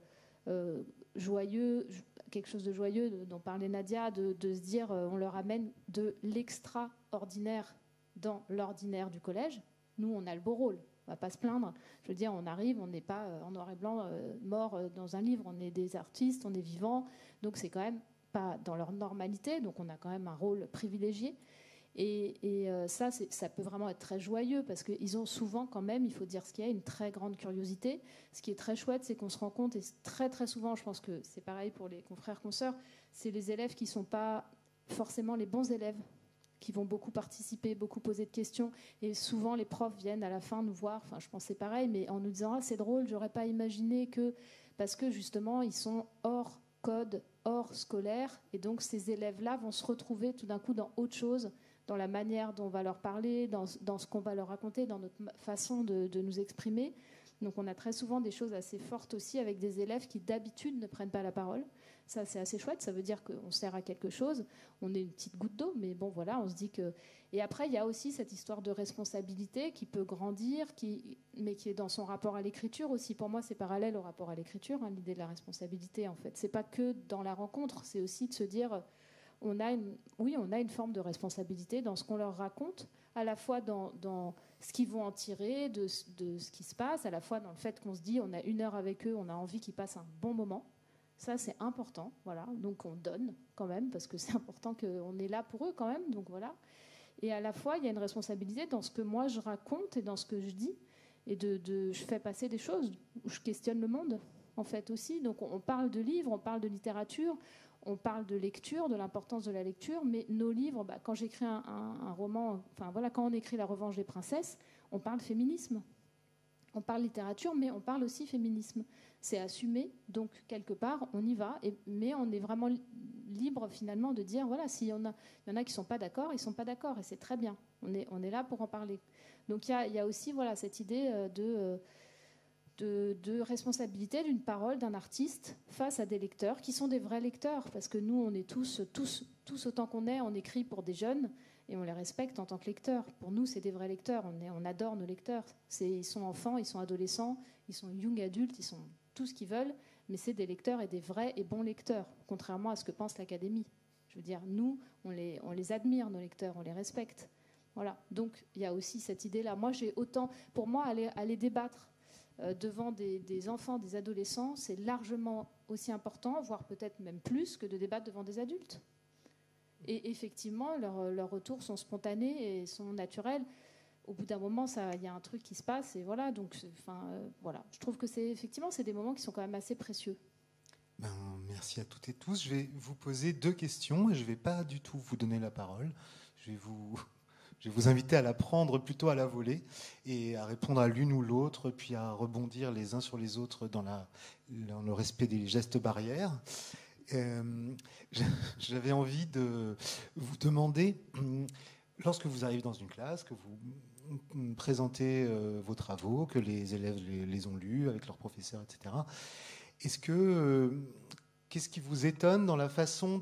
joyeux, quelque chose de joyeux dont parlait Nadia, de se dire on leur amène de l'extraordinaire dans l'ordinaire du collège. Nous, on a le beau rôle, on ne va pas se plaindre. Je veux dire, on arrive, on n'est pas en noir et blanc mort dans un livre, on est des artistes, on est vivants, donc c'est quand même pas dans leur normalité, donc on a quand même un rôle privilégié. Et ça peut vraiment être très joyeux parce qu'ils ont souvent quand même, il faut dire ce qu'il y a, une très grande curiosité. Ce qui est très chouette, c'est qu'on se rend compte, et très très souvent, je pense que c'est pareil pour les confrères, consoeurs, c'est les élèves qui ne sont pas forcément les bons élèves, qui vont beaucoup participer, beaucoup poser de questions. Et souvent, les profs viennent à la fin nous voir, enfin je pense que c'est pareil, mais en nous disant « Ah, c'est drôle, j'aurais pas imaginé que... » Parce que justement, ils sont hors code, hors scolaire, et donc ces élèves-là vont se retrouver tout d'un coup dans autre chose, dans la manière dont on va leur parler, dans ce qu'on va leur raconter, dans notre façon de nous exprimer. Donc on a très souvent des choses assez fortes aussi avec des élèves qui d'habitude ne prennent pas la parole. Ça, c'est assez chouette, ça veut dire qu'on sert à quelque chose, on est une petite goutte d'eau, mais bon voilà, on se dit que... Et après, il y a aussi cette histoire de responsabilité qui peut grandir, mais qui est dans son rapport à l'écriture aussi. Pour moi, c'est parallèle au rapport à l'écriture, hein, l'idée de la responsabilité en fait. C'est pas que dans la rencontre, c'est aussi de se dire... on a une forme de responsabilité dans ce qu'on leur raconte, à la fois dans ce qu'ils vont en tirer, de ce qui se passe, à la fois dans le fait qu'on se dit on a 1 heure avec eux, on a envie qu'ils passent un bon moment. Ça, c'est important, voilà. Donc on donne quand même, parce que c'est important qu'on est là pour eux quand même, donc voilà. Et à la fois, il y a une responsabilité dans ce que moi je raconte et dans ce que je dis, et je fais passer des choses, où je questionne le monde, en fait, aussi. Donc on parle de livres, on parle de littérature, on parle de lecture, de l'importance de la lecture, mais nos livres, quand j'écris un roman, enfin voilà, quand on écrit La Revanche des princesses, on parle féminisme. On parle littérature, mais on parle aussi féminisme. C'est assumé, donc quelque part, on y va, mais on est vraiment libre finalement de dire, voilà, s'il y en a qui ne sont pas d'accord, ils ne sont pas d'accord, et c'est très bien. On est là pour en parler. Donc il y a aussi voilà, cette idée de responsabilité d'une parole d'un artiste face à des lecteurs qui sont des vrais lecteurs, parce que nous, on est tous autant qu'on est, on écrit pour des jeunes et on les respecte en tant que lecteurs. Pour nous, c'est des vrais lecteurs, on adore nos lecteurs. Ils sont enfants, ils sont adolescents, ils sont young adultes, ils sont tout ce qu'ils veulent, mais c'est des lecteurs et des vrais et bons lecteurs, contrairement à ce que pense l'Académie. Je veux dire, nous, on les admire, nos lecteurs, on les respecte. Voilà. Donc, il y a aussi cette idée-là. Moi, pour moi, aller débattre devant des enfants, des adolescents, c'est largement aussi important, voire peut-être même plus que de débattre devant des adultes. Et effectivement, leurs retours sont spontanés et sont naturels. Au bout d'un moment, il y a un truc qui se passe, et voilà. Donc, voilà. Je trouve que c'est des moments qui sont quand même assez précieux. Merci à toutes et tous. Je vais vous poser 2 questions et je ne vais pas du tout vous donner la parole. Je vais vous inviter à la prendre plutôt à la volée et à répondre à l'une ou l'autre, puis à rebondir les uns sur les autres dans le respect des gestes barrières. J'avais envie de vous demander, lorsque vous arrivez dans une classe, que vous présentez vos travaux, que les élèves les ont lus avec leurs professeurs, etc., qu'est-ce qui vous étonne dans la façon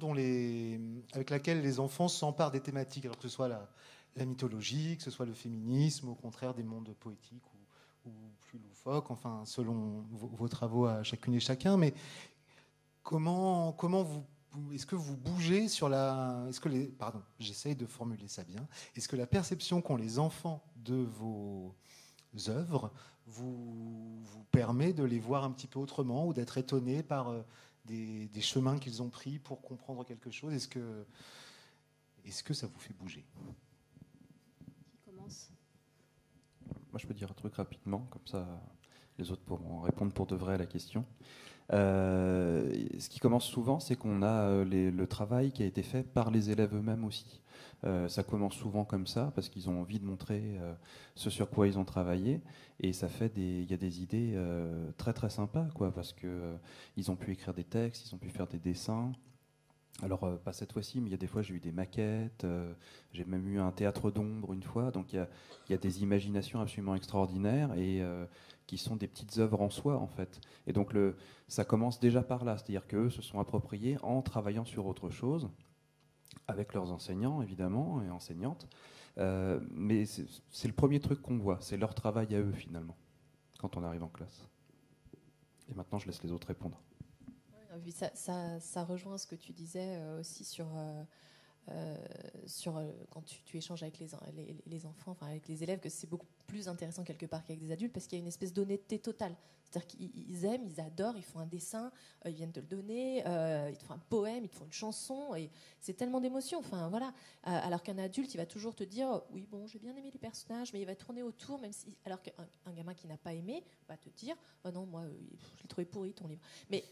avec laquelle les enfants s'emparent des thématiques, alors que ce soit la mythologie, que ce soit le féminisme, au contraire des mondes poétiques ou plus loufoques, enfin selon vos travaux à chacune et chacun, mais comment vous est-ce que vous bougez sur la... Pardon, j'essaye de formuler ça bien. Est-ce que la perception qu'ont les enfants de vos œuvres vous permet de les voir un petit peu autrement ou d'être étonné par des chemins qu'ils ont pris pour comprendre quelque chose? Est-ce que ça vous fait bouger? Qui commence? Moi, je peux dire un truc rapidement, comme ça les autres pourront répondre pour de vrai à la question. Ce qui commence souvent, c'est qu'on a le travail qui a été fait par les élèves eux-mêmes aussi. Ça commence souvent comme ça, parce qu'ils ont envie de montrer ce sur quoi ils ont travaillé, et ça fait il y a des idées très très sympas, quoi, parce que ils ont pu écrire des textes, ils ont pu faire des dessins. Alors, pas cette fois-ci, mais il y a des fois, j'ai eu des maquettes, j'ai même eu un théâtre d'ombre une fois, donc il y a des imaginations absolument extraordinaires et qui sont des petites œuvres en soi, en fait. Et donc, ça commence déjà par là, c'est-à-dire qu'eux se sont appropriés en travaillant sur autre chose, avec leurs enseignants, évidemment, et enseignantes, mais c'est le premier truc qu'on voit, c'est leur travail à eux, finalement, quand on arrive en classe. Et maintenant, je laisse les autres répondre. Oui, ça rejoint ce que tu disais aussi sur quand tu échanges avec les enfants, enfin avec les élèves, que c'est beaucoup plus intéressant quelque part qu'avec des adultes, parce qu'il y a une espèce d'honnêteté totale. C'est-à-dire qu'ils aiment, ils adorent, ils font un dessin, ils viennent te le donner, ils te font un poème, ils te font une chanson, et c'est tellement d'émotions. Enfin voilà. Alors qu'un adulte, il va toujours te dire, oui bon, j'ai bien aimé les personnages, mais il va tourner autour, même si, alors qu'un gamin qui n'a pas aimé va te dire, oh non, moi, je l'ai trouvé pourri ton livre. Mais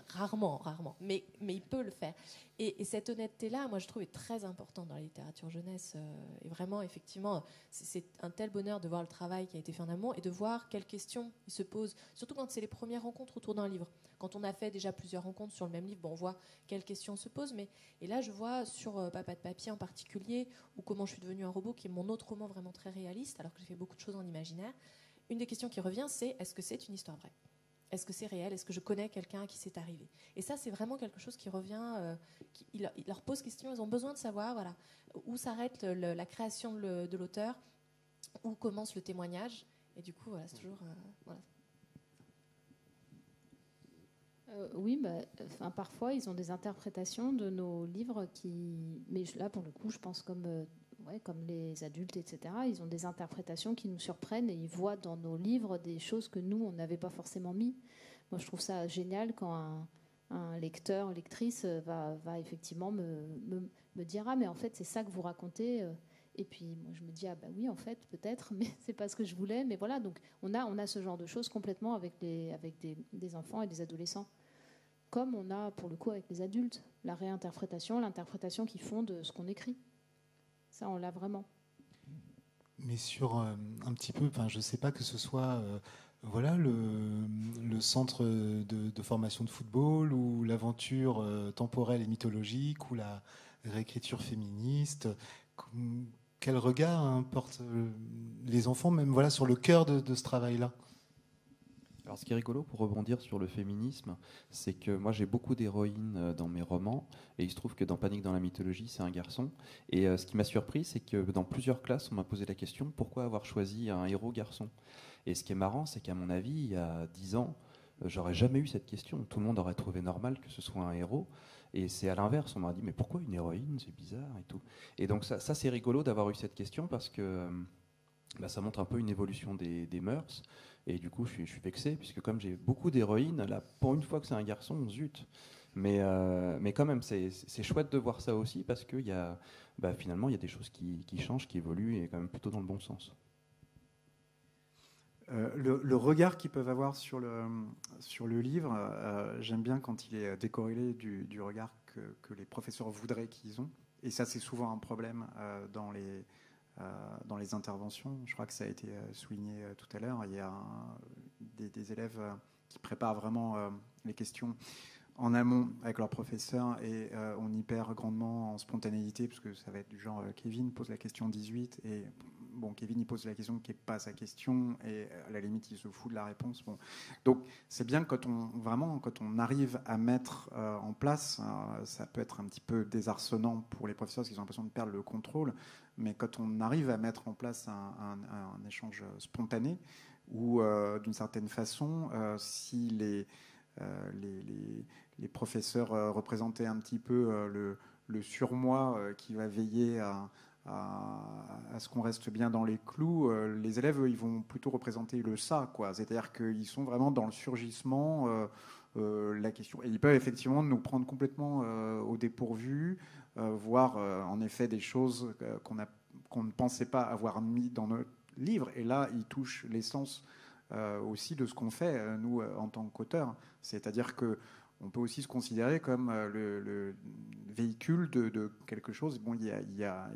rarement, mais il peut le faire. Et cette honnêteté-là, moi, je trouve, est très importante dans la littérature jeunesse. Et vraiment, effectivement, c'est un tel bonheur de voir le travail qui a été fait en amont et de voir quelles questions il se posent, surtout quand c'est les premières rencontres autour d'un livre. Quand on a fait déjà plusieurs rencontres sur le même livre, bon, on voit quelles questions se posent. Et là, je vois sur Papa de papier en particulier, ou Comment je suis devenue un robot, qui est mon autre roman vraiment très réaliste, alors que j'ai fait beaucoup de choses en imaginaire. Une des questions qui revient, c'est est-ce que c'est une histoire vraie ? Est-ce que c'est réel ? Est-ce que je connais quelqu'un à qui c'est arrivé ? Et ça, c'est vraiment quelque chose qui revient. Il leur pose question. Ils ont besoin de savoir, voilà, où s'arrête la création de l'auteur, où commence le témoignage. Et du coup, voilà, c'est toujours. Voilà. Oui, parfois, ils ont des interprétations de nos livres qui. Mais là, pour le coup, je pense comme les adultes, etc., ils ont des interprétations qui nous surprennent et ils voient dans nos livres des choses que nous, on n'avait pas forcément mis. Moi, je trouve ça génial quand un lecteur, lectrice va effectivement me dire « Ah, mais en fait, c'est ça que vous racontez ». Et puis, moi, je me dis « Ah, bah oui, en fait, peut-être, mais c'est pas ce que je voulais ». Mais voilà, donc on a ce genre de choses complètement avec des enfants et des adolescents. Comme on a, pour le coup, avec les adultes, la réinterprétation, l'interprétation qu'ils font de ce qu'on écrit. Ça, on l'a vraiment. Mais sur un petit peu, je ne sais pas que ce soit voilà, le centre de formation de football ou l'aventure temporelle et mythologique ou la réécriture féministe. Quel regard portent les enfants, même voilà, sur le cœur de ce travail-là? Alors, ce qui est rigolo, pour rebondir sur le féminisme, c'est que moi j'ai beaucoup d'héroïnes dans mes romans, et il se trouve que dans Panique dans la mythologie, c'est un garçon. Et ce qui m'a surpris, c'est que dans plusieurs classes, on m'a posé la question pourquoi avoir choisi un héros garçon. Et ce qui est marrant, c'est qu'à mon avis, il y a 10 ans, j'aurais jamais eu cette question. Tout le monde aurait trouvé normal que ce soit un héros. Et c'est à l'inverse, on m'a dit mais pourquoi une héroïne, c'est bizarre et tout. Et donc ça c'est rigolo d'avoir eu cette question parce que ça montre un peu une évolution des mœurs. Et du coup, je suis vexé, puisque comme j'ai beaucoup d'héroïnes, là, pour une fois que c'est un garçon, zut. Mais quand même, c'est chouette de voir ça aussi, parce que finalement, il y a des choses qui changent, qui évoluent, et quand même plutôt dans le bon sens. Le regard qu'ils peuvent avoir sur le livre, j'aime bien quand il est décorrélé du regard que les professeurs voudraient qu'ils ont. Et ça, c'est souvent un problème dans les interventions. Je crois que ça a été souligné tout à l'heure. Il y a des élèves qui préparent vraiment les questions en amont avec leurs professeurs et on y perd grandement en spontanéité parce que ça va être du genre Kevin pose la question 18 et bon, Kevin il pose la question qui n'est pas sa question et à la limite il se fout de la réponse. Bon. Donc c'est bien quand on arrive à mettre en place, ça peut être un petit peu désarçonnant pour les professeurs parce qu'ils ont l'impression de perdre le contrôle, mais quand on arrive à mettre en place un échange spontané où d'une certaine façon si les professeurs représentaient un petit peu le surmoi qui va veiller à ce qu'on reste bien dans les clous. Les élèves, eux, ils vont plutôt représenter le ça, quoi. C'est-à-dire qu'ils sont vraiment dans le surgissement, la question. Et ils peuvent effectivement nous prendre complètement au dépourvu, voir en effet des choses qu'on ne pensait pas avoir mis dans notre livre. Et là, ils touchent l'essence aussi de ce qu'on fait, nous, en tant qu'auteurs. C'est-à-dire que on peut aussi se considérer comme le véhicule de quelque chose. Bon, il y a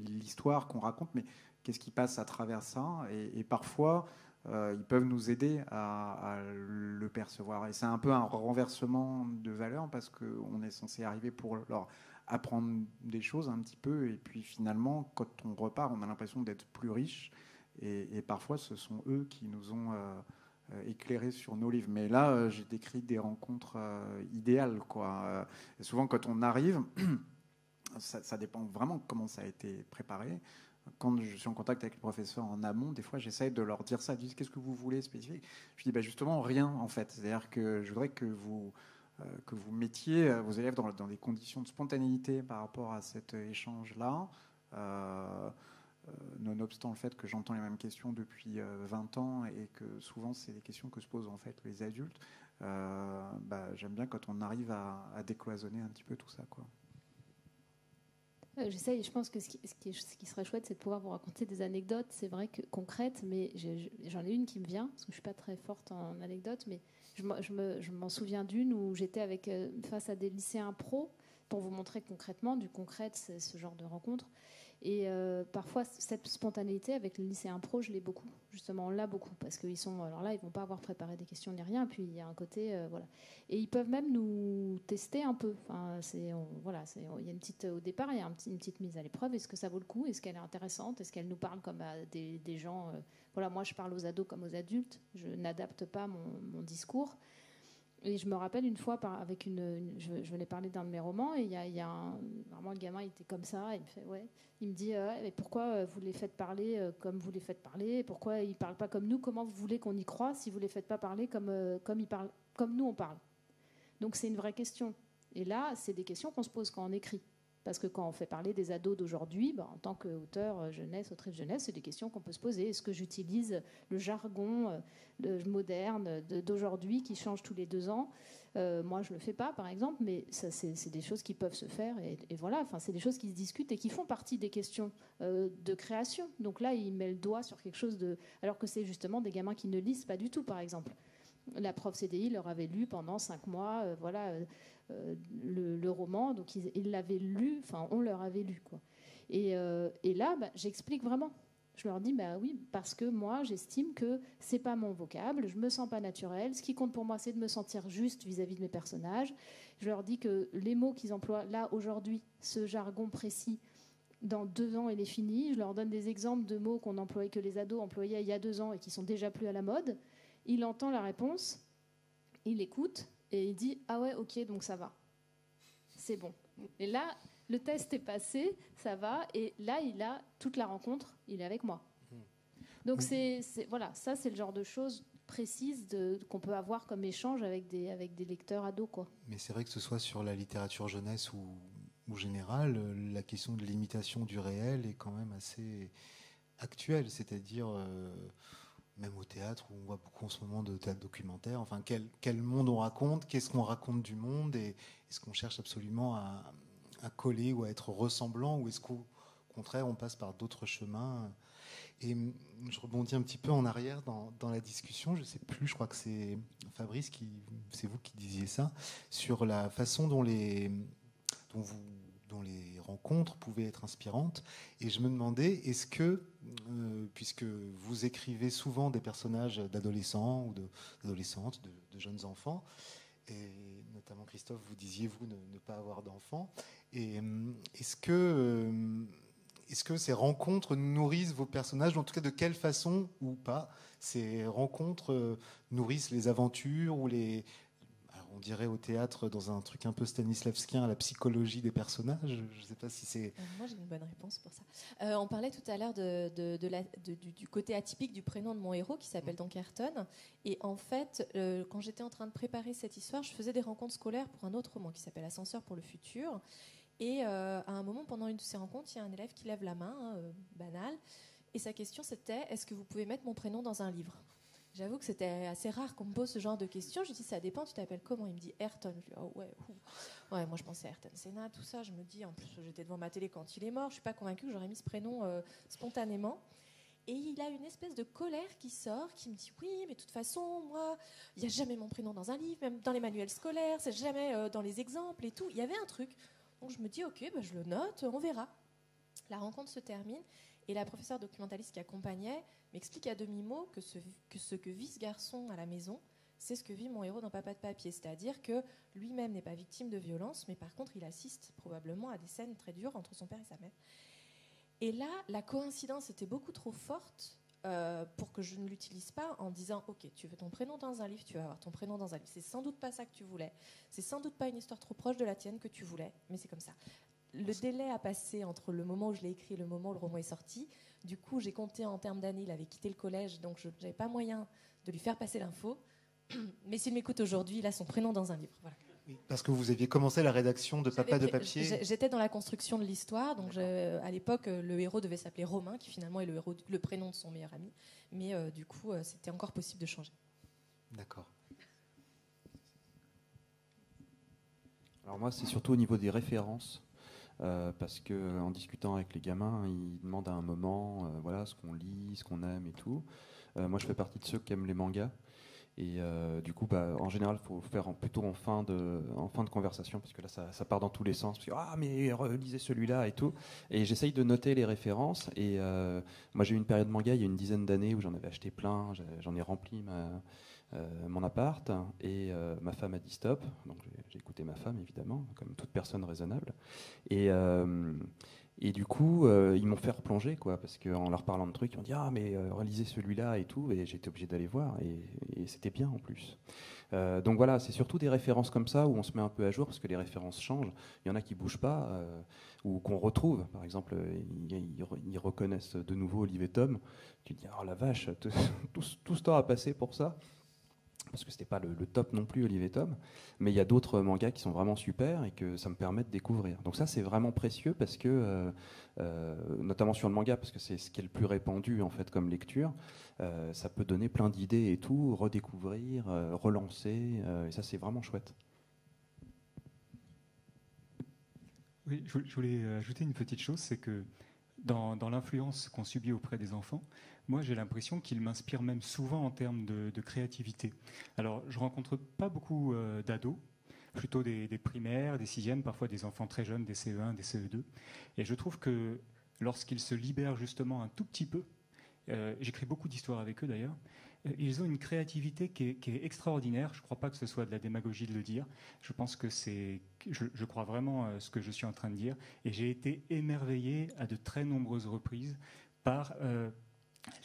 l'histoire qu'on raconte, mais qu'est-ce qui passe à travers ça ? Et parfois, ils peuvent nous aider à le percevoir. Et c'est un peu un renversement de valeur parce qu'on est censé arriver pour leur apprendre des choses un petit peu. Et puis finalement, quand on repart, on a l'impression d'être plus riche. Et parfois, ce sont eux qui nous ont éclairés sur nos livres. Mais là, j'ai décrit des rencontres idéales, quoi. Et souvent, quand on arrive, ça dépend vraiment comment ça a été préparé. Quand je suis en contact avec les professeurs en amont, des fois, j'essaye de leur dire ça. Ils disent, qu'est-ce que vous voulez spécifique ? Je dis, justement, rien, en fait. C'est-à-dire que je voudrais que vous mettiez vos élèves dans des conditions de spontanéité par rapport à cet échange-là. Nonobstant le fait que j'entends les mêmes questions depuis 20 ans et que souvent c'est des questions que se posent en fait les adultes, j'aime bien quand on arrive à décloisonner un petit peu tout ça, quoi. J'essaye, je pense que ce qui serait chouette, c'est de pouvoir vous raconter des anecdotes, c'est vrai que concrètes, mais j'en ai une qui me vient, parce que je ne suis pas très forte en anecdotes, mais je m'en souviens d'une où j'étais face à des lycéens pros, pour vous montrer concrètement, du concret, c'est ce genre de rencontre. Et parfois, cette spontanéité avec les lycéens pro, je l'ai beaucoup. Justement, on l'a beaucoup. Parce qu'ils sont. Alors là, ils ne vont pas avoir préparé des questions ni rien. Puis il y a un côté. Voilà. Et ils peuvent même nous tester un peu. Enfin, il y a au départ, il y a une petite mise à l'épreuve. Est-ce que ça vaut le coup ? Est-ce qu'elle est intéressante ? Est-ce qu'elle nous parle comme à des gens. Voilà, moi, je parle aux ados comme aux adultes. Je n'adapte pas mon discours. Et je me rappelle une fois, je venais parler d'un de mes romans, et vraiment le gamin, il était comme ça, il me dit, mais pourquoi vous les faites parler comme vous les faites parler ? Pourquoi ils ne parlent pas comme nous ? Comment vous voulez qu'on y croie si vous ne les faites pas parler comme nous on parle ? Donc c'est une vraie question. Et là, c'est des questions qu'on se pose quand on écrit. Parce que quand on fait parler des ados d'aujourd'hui, en tant qu'auteur jeunesse, autrice jeunesse, c'est des questions qu'on peut se poser. Est-ce que j'utilise le jargon moderne d'aujourd'hui qui change tous les 2 ans ? Moi, je ne le fais pas, par exemple, mais ça, c'est des choses qui peuvent se faire. Et voilà, c'est des choses qui se discutent et qui font partie des questions de création. Donc là, il met le doigt sur quelque chose alors que c'est justement des gamins qui ne lisent pas du tout, par exemple. La prof CDI leur avait lu pendant 5 mois, le roman, donc ils l'avaient lu, on leur avait lu, quoi. Et là, j'explique vraiment. Je leur dis, oui, parce que moi, j'estime que c'est pas mon vocable, je me sens pas naturelle. Ce qui compte pour moi, c'est de me sentir juste vis-à-vis de mes personnages. Je leur dis que les mots qu'ils emploient là aujourd'hui, ce jargon précis, dans 2 ans, il est fini. Je leur donne des exemples de mots que les ados employaient il y a 2 ans et qui sont déjà plus à la mode. Il entend la réponse, il écoute et il dit, ah ouais, ok, donc ça va. C'est bon. Et là, le test est passé, ça va. Et là, il a toute la rencontre, il est avec moi. Donc voilà, ça c'est le genre de choses précises qu'on peut avoir comme échange avec des lecteurs ados, quoi. Mais c'est vrai que ce soit sur la littérature jeunesse ou générale, la question de l'imitation du réel est quand même assez actuelle. C'est-à-dire... même au théâtre, où on voit beaucoup en ce moment de théâtre documentaire, enfin, quel monde on raconte, qu'est-ce qu'on raconte du monde, et est-ce qu'on cherche absolument à coller ou à être ressemblant, ou est-ce qu'au contraire on passe par d'autres chemins. Et je rebondis un petit peu en arrière dans la discussion, je ne sais plus, je crois que c'est Fabrice, c'est vous qui disiez ça, sur la façon dont les rencontres pouvaient être inspirantes. Et je me demandais, est-ce que, puisque vous écrivez souvent des personnages d'adolescents ou d'adolescentes, de jeunes enfants, et notamment Christophe, vous disiez, vous, ne pas avoir d'enfants, et est-ce que ces rencontres nourrissent vos personnages, en tout cas de quelle façon ou pas ces rencontres nourrissent les aventures ou on dirait au théâtre, dans un truc un peu stanislavskien, la psychologie des personnages. Je ne sais pas si c'est... Moi, j'ai une bonne réponse pour ça. On parlait tout à l'heure du côté atypique du prénom de mon héros, qui s'appelle donc Ayrton. Et en fait, quand j'étais en train de préparer cette histoire, je faisais des rencontres scolaires pour un autre roman qui s'appelle Ascenseur pour le futur. Et à un moment, pendant une de ces rencontres, il y a un élève qui lève la main, banal. Et sa question, c'était: est-ce que vous pouvez mettre mon prénom dans un livre ? J'avoue que c'était assez rare qu'on me pose ce genre de questions. Je lui dis: ça dépend, tu t'appelles comment ? Il me dit Ayrton. Je lui dis: oh ouais, moi je pensais Ayrton Senna, tout ça. Je me dis, en plus j'étais devant ma télé quand il est mort, je suis pas convaincue que j'aurais mis ce prénom spontanément. Et il a une espèce de colère qui sort, qui me dit: oui, mais de toute façon, moi, il n'y a jamais mon prénom dans un livre, même dans les manuels scolaires, c'est jamais dans les exemples et tout. Il y avait un truc. Donc je me dis: ok, bah, je le note, on verra. La rencontre se termine. Et la professeure documentaliste qui accompagnait m'explique à demi-mot que ce que vit ce garçon à la maison, c'est ce que vit mon héros dans Papa de papier. C'est-à-dire que lui-même n'est pas victime de violence, mais par contre, il assiste probablement à des scènes très dures entre son père et sa mère. Et là, la coïncidence était beaucoup trop forte pour que je ne l'utilise pas en disant: ok, tu veux ton prénom dans un livre, tu vas avoir ton prénom dans un livre. C'est sans doute pas ça que tu voulais. C'est sans doute pas une histoire trop proche de la tienne que tu voulais, mais c'est comme ça. Le délai a passé entre le moment où je l'ai écrit et le moment où le roman est sorti. Du coup, j'ai compté en termes d'années. Il avait quitté le collège, donc je n'avais pas moyen de lui faire passer l'info. Mais s'il m'écoute aujourd'hui, il a son prénom dans un livre. Voilà. Oui, parce que vous aviez commencé la rédaction de Papa de papier. J'étais dans la construction de l'histoire. Donc à l'époque, le héros devait s'appeler Romain, qui finalement est le prénom de son meilleur ami. Mais du coup, c'était encore possible de changer. D'accord. Alors moi, c'est surtout au niveau des références. Parce qu'en discutant avec les gamins, ils demandent à un moment voilà, ce qu'on lit, ce qu'on aime et tout. Moi, je fais partie de ceux qui aiment les mangas. Et du coup, en général, il faut le faire plutôt en fin de conversation, parce que là, ça part dans tous les sens. Parce que, ah, mais relisez celui-là et tout. Et j'essaye de noter les références. Et moi, j'ai eu une période manga il y a une dizaine d'années où j'en avais acheté plein. J'en ai rempli mon appart, et ma femme a dit stop, donc j'ai écouté ma femme évidemment, comme toute personne raisonnable, et du coup ils m'ont fait replonger, quoi, parce qu'en leur parlant de trucs, ils m'ont dit: ah, mais relisez celui-là et tout, et j'étais obligé d'aller voir, et c'était bien en plus. Donc voilà, c'est surtout des références comme ça où on se met un peu à jour, parce que les références changent. Il y en a qui bougent pas, ou qu'on retrouve. Par exemple, ils reconnaissent de nouveau Olive et Tom. Tu te dis: oh la vache, tout ce temps a passé pour ça. Parce que c'était pas le top non plus, Olive et Tom, mais il y a d'autres mangas qui sont vraiment super et que ça me permet de découvrir. Donc ça, c'est vraiment précieux, parce que notamment sur le manga, parce que c'est ce qui est le plus répandu en fait comme lecture, ça peut donner plein d'idées et tout, redécouvrir, relancer, et ça, c'est vraiment chouette. Oui, je voulais ajouter une petite chose, c'est que dans l'influence qu'on subit auprès des enfants, moi j'ai l'impression qu'ils m'inspirent même souvent en termes de créativité. Alors je rencontre pas beaucoup d'ados, plutôt des primaires, des sixièmes, parfois des enfants très jeunes, des CE1, des CE2. Et je trouve que lorsqu'ils se libèrent justement un tout petit peu, j'écris beaucoup d'histoires avec eux d'ailleurs, ils ont une créativité qui est extraordinaire. Je ne crois pas que ce soit de la démagogie de le dire. Je pense que je crois vraiment ce que je suis en train de dire. Et j'ai été émerveillé à de très nombreuses reprises par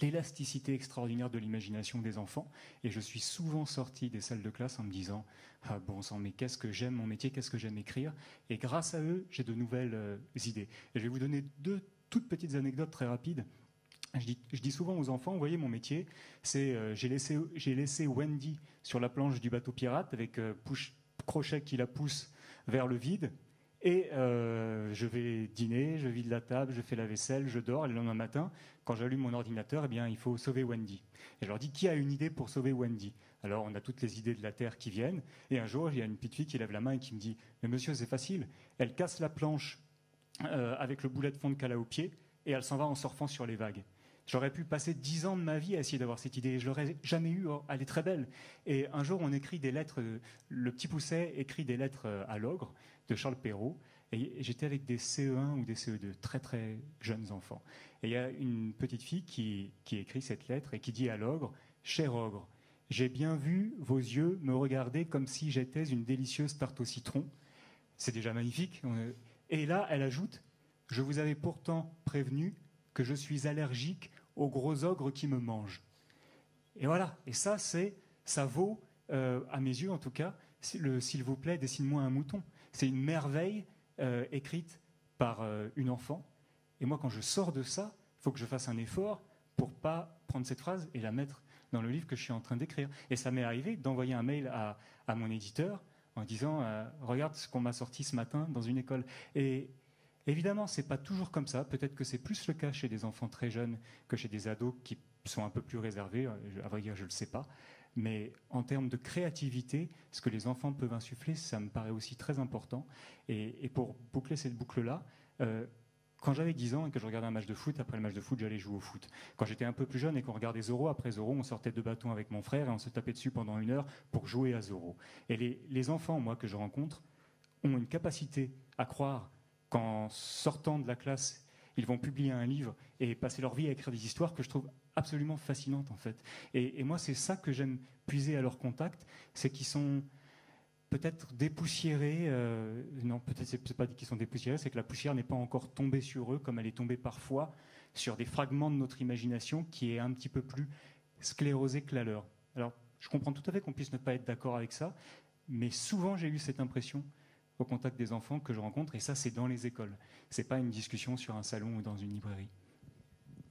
l'élasticité extraordinaire de l'imagination des enfants. Et je suis souvent sorti des salles de classe en me disant: ah bon sang, mais qu'est-ce que j'aime mon métier, qu'est-ce que j'aime écrire. Et grâce à eux, j'ai de nouvelles idées. Et je vais vous donner 2 toutes petites anecdotes très rapides. Je dis souvent aux enfants: vous voyez, mon métier, c'est j'ai laissé Wendy sur la planche du bateau pirate avec Crochet qui la pousse vers le vide, et je vais dîner, je vide la table, je fais la vaisselle, je dors, et le lendemain matin, quand j'allume mon ordinateur, eh bien, il faut sauver Wendy. Et je leur dis: qui a une idée pour sauver Wendy? Alors on a toutes les idées de la Terre qui viennent, et un jour il y a une petite fille qui lève la main et qui me dit: mais monsieur, c'est facile, elle casse la planche avec le boulet de fonte qu'elle a au pied, et elle s'en va en surfant sur les vagues. J'aurais pu passer 10 ans de ma vie à essayer d'avoir cette idée, et je l'aurais jamais eue. Elle est très belle. Et un jour, on écrit des lettres, le petit Pousset écrit des lettres à l'ogre de Charles Perrault, et j'étais avec des CE1 ou des CE2, très très jeunes enfants. Et il y a une petite fille qui écrit cette lettre et qui dit à l'ogre: cher ogre, j'ai bien vu vos yeux me regarder comme si j'étais une délicieuse tarte au citron. C'est déjà magnifique. Et là, elle ajoute: je vous avais pourtant prévenu que je suis allergique aux gros ogres qui me mangent. Et voilà. Et ça vaut, à mes yeux en tout cas, s'il vous plaît, dessine-moi un mouton. C'est une merveille écrite par une enfant. Et moi, quand je sors de ça, il faut que je fasse un effort pour pas prendre cette phrase et la mettre dans le livre que je suis en train d'écrire. Et ça m'est arrivé d'envoyer un mail à mon éditeur en disant regarde ce qu'on m'a sorti ce matin dans une école. Et évidemment, c'est pas toujours comme ça. Peut-être que c'est plus le cas chez des enfants très jeunes que chez des ados qui sont un peu plus réservés. À vrai dire, je le sais pas. Mais en termes de créativité, ce que les enfants peuvent insuffler, ça me paraît aussi très important. Et pour boucler cette boucle-là, quand j'avais 10 ans et que je regardais un match de foot, après le match de foot, j'allais jouer au foot. Quand j'étais un peu plus jeune et qu'on regardait Zorro, après Zorro, on sortait de bâtons avec mon frère et on se tapait dessus pendant 1 heure pour jouer à Zorro. Et les enfants, moi, que je rencontre, ont une capacité à croire qu'en sortant de la classe, ils vont publier un livre et passer leur vie à écrire des histoires que je trouve absolument fascinantes, en fait. Et moi, c'est ça que j'aime puiser à leur contact, c'est qu'ils sont peut-être dépoussiérés, non, peut-être c'est pas qu'ils sont dépoussiérés, c'est que la poussière n'est pas encore tombée sur eux, comme elle est tombée parfois sur des fragments de notre imagination qui est un petit peu plus sclérosée que la leur. Alors, je comprends tout à fait qu'on puisse ne pas être d'accord avec ça, mais souvent j'ai eu cette impression au contact des enfants que je rencontre, et ça c'est dans les écoles. C'est pas une discussion sur un salon ou dans une librairie.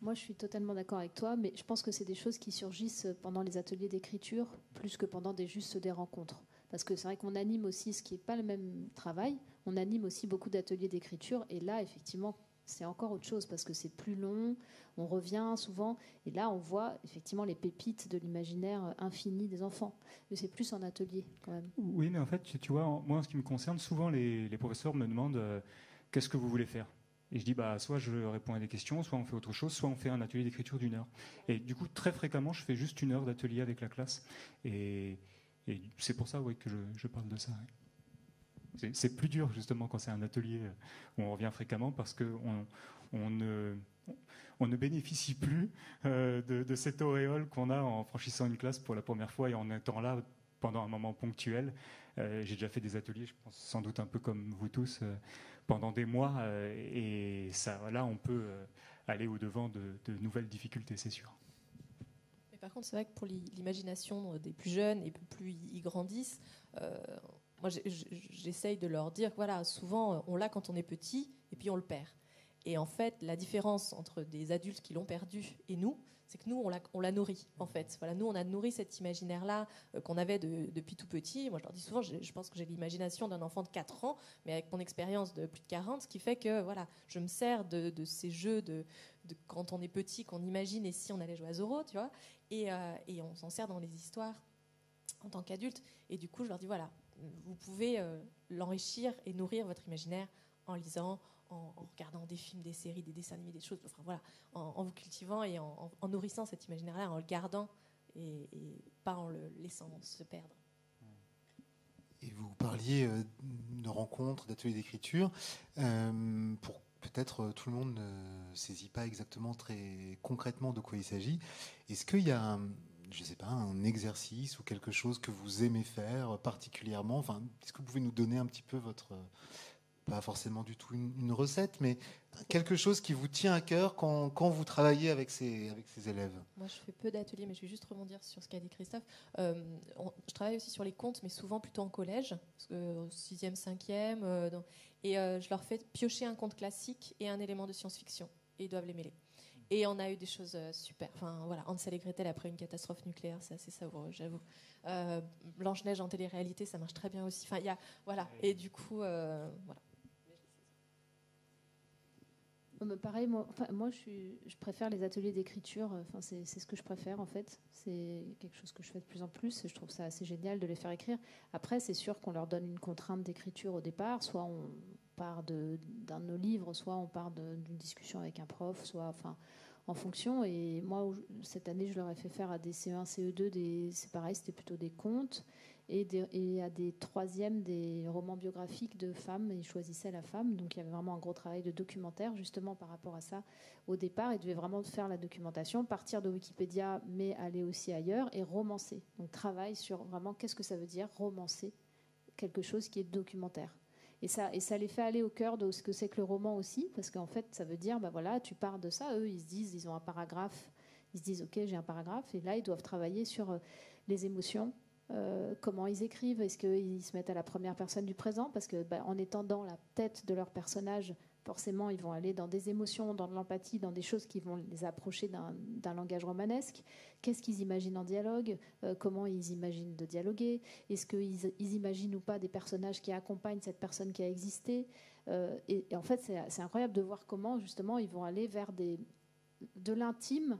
Moi, je suis totalement d'accord avec toi, mais je pense que c'est des choses qui surgissent pendant les ateliers d'écriture, plus que pendant juste des rencontres. Parce que c'est vrai qu'on anime aussi, ce qui n'est pas le même travail, on anime aussi beaucoup d'ateliers d'écriture, et là, effectivement, c'est encore autre chose, parce que c'est plus long, on revient souvent, et là, on voit effectivement les pépites de l'imaginaire infini des enfants. Mais c'est plus en atelier, quand même. Oui, mais en fait, tu vois, moi, en ce qui me concerne, souvent, les professeurs me demandent qu'est-ce que vous voulez faire ? Et je dis, soit je réponds à des questions, soit on fait autre chose, soit on fait un atelier d'écriture d'1 heure. Et du coup, très fréquemment, je fais juste 1 heure d'atelier avec la classe. Et c'est pour ça que je parle de ça. C'est plus dur, justement, quand c'est un atelier où on revient fréquemment, parce qu'on ne bénéficie plus de cette auréole qu'on a en franchissant une classe pour la première fois et en étant là pendant un moment ponctuel. J'ai déjà fait des ateliers, je pense sans doute un peu comme vous tous, pendant des mois, et ça, là, on peut aller au-devant de nouvelles difficultés, c'est sûr. Mais par contre, c'est vrai que pour l'imagination des plus jeunes, et plus ils grandissent, moi, j'essaye de leur dire que voilà, souvent, on l'a quand on est petit, et puis on le perd. Et en fait, la différence entre des adultes qui l'ont perdu et nous, c'est que nous, on l'a nourri, en fait. Voilà, nous, on a nourri cet imaginaire-là qu'on avait depuis tout petit. Moi, je leur dis souvent, je pense que j'ai l'imagination d'un enfant de 4 ans, mais avec mon expérience de plus de 40, ce qui fait que voilà, je me sers de ces jeux de quand on est petit, qu'on imagine, et si on allait jouer à Zorro, tu vois, et on s'en sert dans les histoires en tant qu'adulte. Et du coup, je leur dis, voilà, vous pouvez l'enrichir et nourrir votre imaginaire en lisant, en regardant des films, des séries, des dessins animés, des choses, enfin voilà, en vous cultivant et en nourrissant cet imaginaire-là, en le gardant et pas en le laissant se perdre. Et vous parliez de rencontres, d'ateliers d'écriture. Pour peut-être tout le monde ne saisit pas exactement très concrètement de quoi il s'agit. Est-ce qu'il y a je ne sais pas, un exercice ou quelque chose que vous aimez faire particulièrement? Enfin, est-ce que vous pouvez nous donner un petit peu votre... pas forcément du tout une recette, mais quelque chose qui vous tient à cœur quand vous travaillez avec ces élèves? Moi, je fais peu d'ateliers, mais je vais juste rebondir sur ce qu'a dit Christophe. Je travaille aussi sur les contes, mais souvent plutôt en collège, parce que 6e, 5e, et je leur fais piocher un conte classique et un élément de science-fiction, et ils doivent les mêler. Et on a eu des choses super. Enfin, voilà, Hansel et Gretel après une catastrophe nucléaire, c'est assez savoureux, j'avoue. Blanche-Neige en télé-réalité, ça marche très bien aussi. Enfin, voilà. Et du coup, voilà. Pareil, moi je préfère les ateliers d'écriture. Enfin, c'est ce que je préfère en fait. C'est quelque chose que je fais de plus en plus. Et je trouve ça assez génial de les faire écrire. Après, c'est sûr qu'on leur donne une contrainte d'écriture au départ. Soit on part d'un de nos livres, soit on part d'une discussion avec un prof, soit en fonction. Et moi, cette année, je leur ai fait faire à des CE1, CE2, c'est pareil, c'était plutôt des contes. Et à des 3e, des romans biographiques de femmes, et ils choisissaient la femme. Donc il y avait vraiment un gros travail de documentaire, justement, par rapport à ça. Au départ, ils devaient vraiment faire la documentation, partir de Wikipédia, mais aller aussi ailleurs, et romancer. Donc travail sur vraiment qu'est-ce que ça veut dire, romancer quelque chose qui est documentaire. Et ça les fait aller au cœur de ce que c'est que le roman aussi, parce qu'en fait, ça veut dire, voilà, tu pars de ça. Eux, ils se disent, ils ont un paragraphe, ils se disent, ok, j'ai un paragraphe, et là, ils doivent travailler sur les émotions, comment ils écrivent, est-ce qu'ils se mettent à la première personne du présent, parce que en étant dans la tête de leur personnage, forcément ils vont aller dans des émotions, dans de l'empathie, dans des choses qui vont les approcher d'un langage romanesque. Qu'est-ce qu'ils imaginent en dialogue, comment ils imaginent de dialoguer, est-ce qu'ils imaginent ou pas des personnages qui accompagnent cette personne qui a existé, et en fait c'est incroyable de voir comment justement ils vont aller vers de l'intime,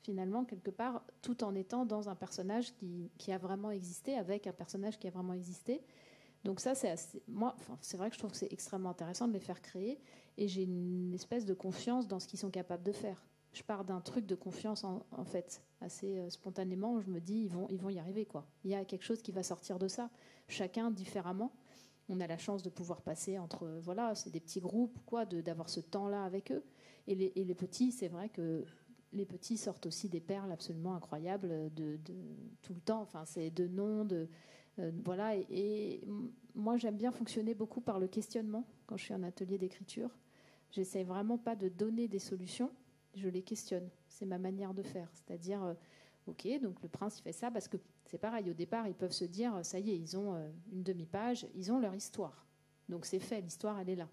finalement, quelque part, tout en étant dans un personnage qui a vraiment existé, avec un personnage qui a vraiment existé. Donc ça, c'est vrai que je trouve que c'est extrêmement intéressant de les faire créer, et j'ai une espèce de confiance dans ce qu'ils sont capables de faire. Je pars d'un truc de confiance, en fait, assez spontanément, où je me dis, ils vont y arriver, quoi. Il y a quelque chose qui va sortir de ça, chacun différemment. On a la chance de pouvoir passer entre, voilà, c'est des petits groupes, quoi, d'avoir ce temps-là avec eux. Et les petits, c'est vrai que les petits sortent aussi des perles absolument incroyables de tout le temps. Enfin, c'est de noms, voilà. Et moi, j'aime bien fonctionner beaucoup par le questionnement quand je suis en atelier d'écriture. J'essaie vraiment pas de donner des solutions, je les questionne. C'est ma manière de faire. C'est-à-dire, ok, donc le prince il fait ça parce que c'est pareil. Au départ, ils peuvent se dire, ça y est, ils ont une demi-page, ils ont leur histoire. Donc c'est fait, l'histoire elle est là.